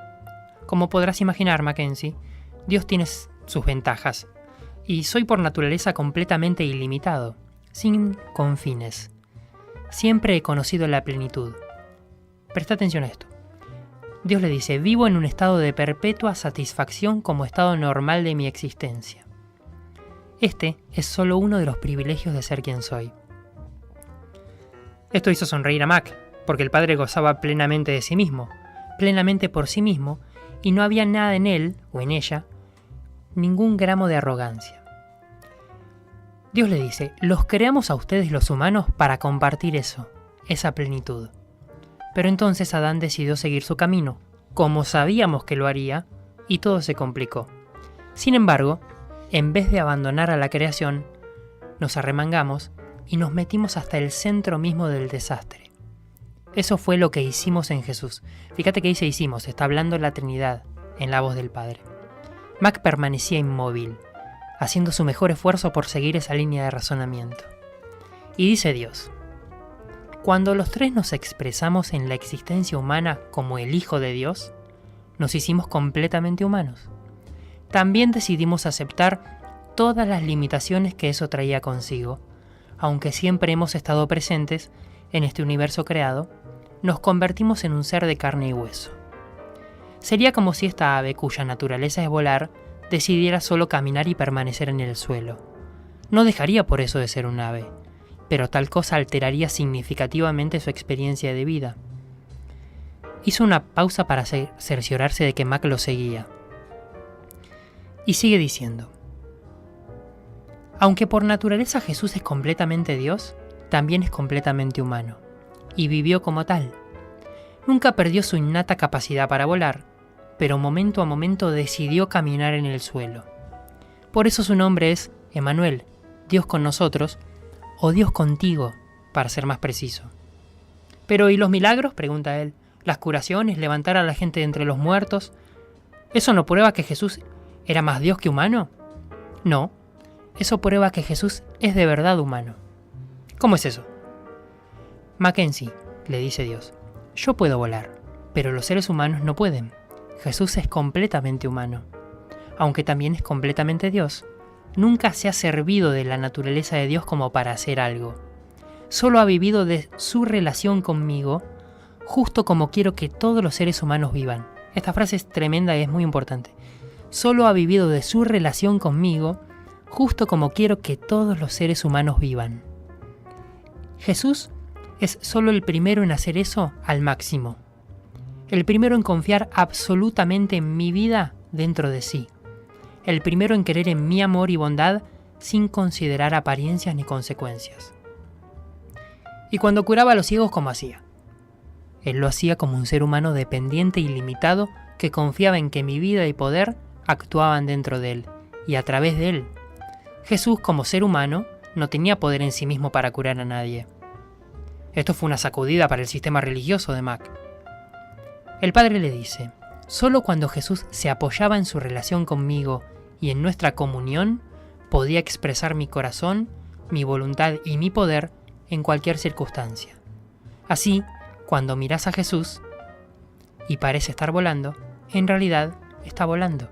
Como podrás imaginar, Mackenzie, Dios tiene sus ventajas, y soy por naturaleza completamente ilimitado, sin confines. Siempre he conocido la plenitud. Presta atención a esto. Dios le dice, vivo en un estado de perpetua satisfacción como estado normal de mi existencia. Este es solo uno de los privilegios de ser quien soy. Esto hizo sonreír a Mac, porque el padre gozaba plenamente de sí mismo, plenamente por sí mismo, y no había nada en él, o en ella, ningún gramo de arrogancia. Dios le dice, los creamos a ustedes los humanos para compartir eso, esa plenitud. Pero entonces Adán decidió seguir su camino, como sabíamos que lo haría, y todo se complicó. Sin embargo, en vez de abandonar a la creación, nos arremangamos y nos metimos hasta el centro mismo del desastre. Eso fue lo que hicimos en Jesús. Fíjate que dice hicimos, está hablando la Trinidad, en la voz del Padre. Mac permanecía inmóvil, haciendo su mejor esfuerzo por seguir esa línea de razonamiento. Y dice Dios, cuando los tres nos expresamos en la existencia humana como el Hijo de Dios, nos hicimos completamente humanos. También decidimos aceptar todas las limitaciones que eso traía consigo, aunque siempre hemos estado presentes en este universo creado, nos convertimos en un ser de carne y hueso. Sería como si esta ave, cuya naturaleza es volar, decidiera solo caminar y permanecer en el suelo. No dejaría por eso de ser un ave, pero tal cosa alteraría significativamente su experiencia de vida. Hizo una pausa para cerciorarse de que Mac lo seguía. Y sigue diciendo, aunque por naturaleza Jesús es completamente Dios, también es completamente humano, y vivió como tal. Nunca perdió su innata capacidad para volar, pero momento a momento decidió caminar en el suelo. Por eso su nombre es Emmanuel, Dios con nosotros, o Dios contigo, para ser más preciso. Pero ¿y los milagros?, pregunta él. ¿Las curaciones? ¿Levantar a la gente de entre los muertos? ¿Eso no prueba que Jesús era más Dios que humano? No, eso prueba que Jesús es de verdad humano. ¿Cómo es eso? Mackenzie, le dice Dios, yo puedo volar, pero los seres humanos no pueden. Jesús es completamente humano. Aunque también es completamente Dios, nunca se ha servido de la naturaleza de Dios como para hacer algo. Solo ha vivido de su relación conmigo, justo como quiero que todos los seres humanos vivan. Esta frase es tremenda y es muy importante. Solo ha vivido de su relación conmigo, justo como quiero que todos los seres humanos vivan. Jesús es solo el primero en hacer eso al máximo. El primero en confiar absolutamente en mi vida dentro de sí. El primero en creer en mi amor y bondad sin considerar apariencias ni consecuencias. Y cuando curaba a los ciegos, ¿cómo hacía? Él lo hacía como un ser humano dependiente y limitado que confiaba en que mi vida y poder actuaban dentro de él y a través de él. Jesús, como ser humano, no tenía poder en sí mismo para curar a nadie. Esto fue una sacudida para el sistema religioso de Mac. El Padre le dice, solo cuando Jesús se apoyaba en su relación conmigo y en nuestra comunión, podía expresar mi corazón, mi voluntad y mi poder en cualquier circunstancia. Así, cuando miras a Jesús y parece estar volando, en realidad está volando.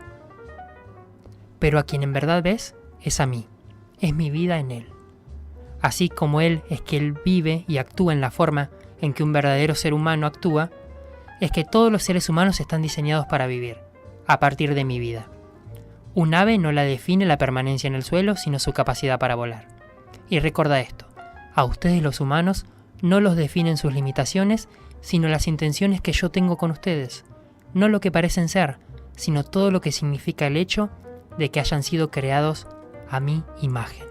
Pero a quien en verdad ves es a mí, es mi vida en Él. Así como Él es que Él vive y actúa en la forma en que un verdadero ser humano actúa, es que todos los seres humanos están diseñados para vivir, a partir de mi vida. Un ave no la define la permanencia en el suelo, sino su capacidad para volar. Y recuerda esto, a ustedes los humanos no los definen sus limitaciones, sino las intenciones que yo tengo con ustedes, no lo que parecen ser, sino todo lo que significa el hecho de que hayan sido creados a mi imagen.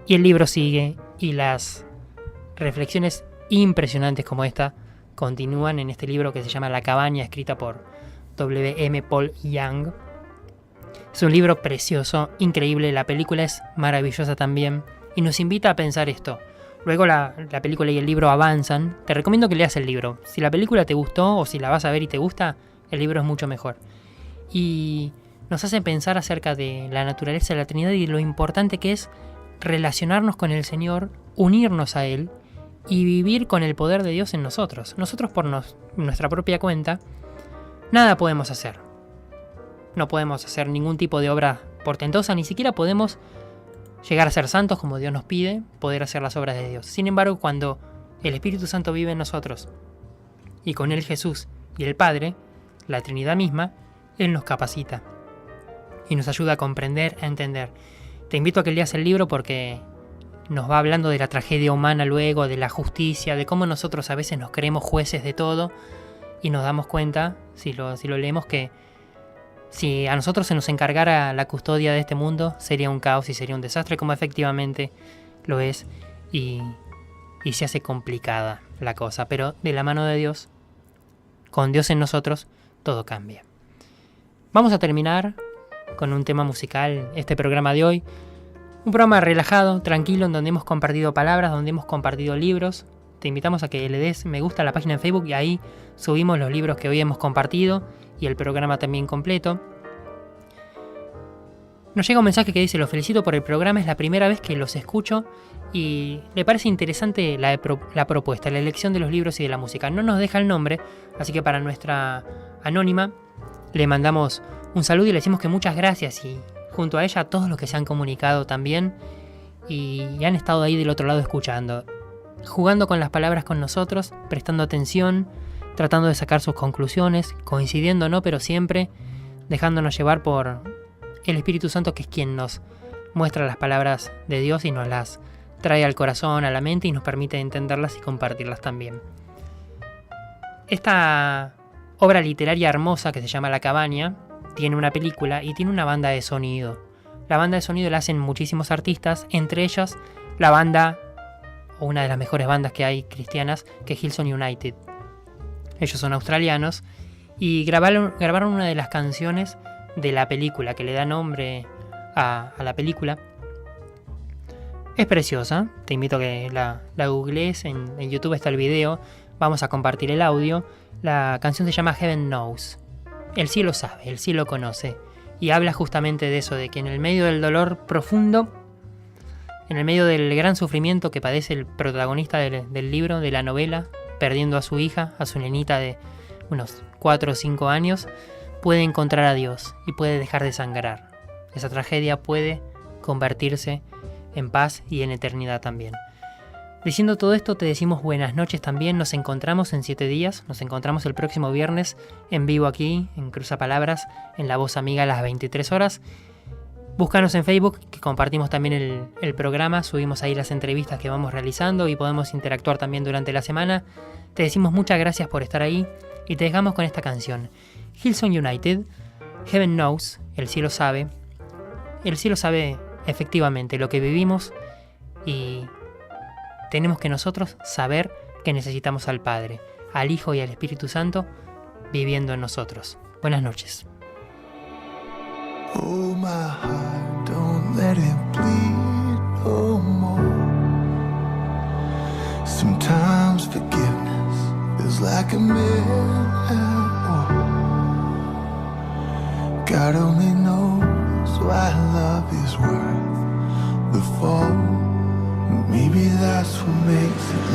Y el libro sigue, y las reflexiones impresionantes como esta continúan en este libro que se llama La cabaña, escrita por W.M. Paul Young. Es un libro precioso, increíble, la película es maravillosa también, y nos invita a pensar esto. Luego la película y el libro avanzan. Te recomiendo que leas el libro. Si la película te gustó o si la vas a ver y te gusta, el libro es mucho mejor. Y nos hace pensar acerca de la naturaleza de la Trinidad y lo importante que es relacionarnos con el Señor, unirnos a Él y vivir con el poder de Dios en nosotros. Nosotros por nuestra propia cuenta, nada podemos hacer. No podemos hacer ningún tipo de obra portentosa, ni siquiera podemos llegar a ser santos como Dios nos pide, poder hacer las obras de Dios. Sin embargo, cuando el Espíritu Santo vive en nosotros, y con Él Jesús y el Padre, la Trinidad misma, Él nos capacita y nos ayuda a comprender, a entender. Te invito a que leas el libro porque nos va hablando de la tragedia humana luego, de la justicia, de cómo nosotros a veces nos creemos jueces de todo y nos damos cuenta, si lo leemos, que si a nosotros se nos encargara la custodia de este mundo, sería un caos y sería un desastre, como efectivamente lo es, y se hace complicada la cosa. Pero de la mano de Dios, con Dios en nosotros, todo cambia. Vamos a terminar con un tema musical este programa de hoy. Un programa relajado, tranquilo, en donde hemos compartido palabras, donde hemos compartido libros. Te invitamos a que le des me gusta a la página en Facebook y ahí subimos los libros que hoy hemos compartido y el programa también completo. Nos llega un mensaje que dice: los felicito por el programa, es la primera vez que los escucho y le parece interesante la propuesta, la elección de los libros y de la música. No nos deja el nombre, así que para nuestra anónima le mandamos un saludo y le decimos que muchas gracias, y junto a ella a todos los que se han comunicado también y han estado ahí del otro lado escuchando, jugando con las palabras con nosotros, prestando atención, tratando de sacar sus conclusiones, coincidiendo no, pero siempre dejándonos llevar por el Espíritu Santo, que es quien nos muestra las palabras de Dios y nos las trae al corazón, a la mente, y nos permite entenderlas y compartirlas también. Esta obra literaria hermosa que se llama La cabaña tiene una película y tiene una banda de sonido. La banda de sonido la hacen muchísimos artistas, entre ellas la banda, o una de las mejores bandas que hay cristianas, que es Hillsong United. Ellos son australianos y grabaron una de las canciones de la película que le da nombre a la película. Es preciosa, te invito a que la googlees, en YouTube está el video, vamos a compartir el audio. La canción se llama Heaven Knows, el cielo sabe, el cielo conoce, y habla justamente de eso, de que en el medio del dolor profundo, en el medio del gran sufrimiento que padece el protagonista del libro, de la novela, perdiendo a su hija, a su nenita de unos 4 o 5 años, puede encontrar a Dios y puede dejar de sangrar. Esa tragedia puede convertirse en paz y en eternidad también. Diciendo todo esto, te decimos buenas noches también. Nos encontramos en 7 días. Nos encontramos el próximo viernes en vivo aquí, en Cruzapalabras, en La Voz Amiga a las 23 horas. Búscanos en Facebook, que compartimos también el programa. Subimos ahí las entrevistas que vamos realizando y podemos interactuar también durante la semana. Te decimos muchas gracias por estar ahí y te dejamos con esta canción. Hillsong United, Heaven Knows, el cielo sabe. El cielo sabe efectivamente lo que vivimos y tenemos que nosotros saber que necesitamos al Padre, al Hijo y al Espíritu Santo viviendo en nosotros. Buenas noches. Oh, my heart, don't let it bleed no more. Sometimes forgiveness is like a miracle. God only knows why love is worth the fall. Maybe that's what makes it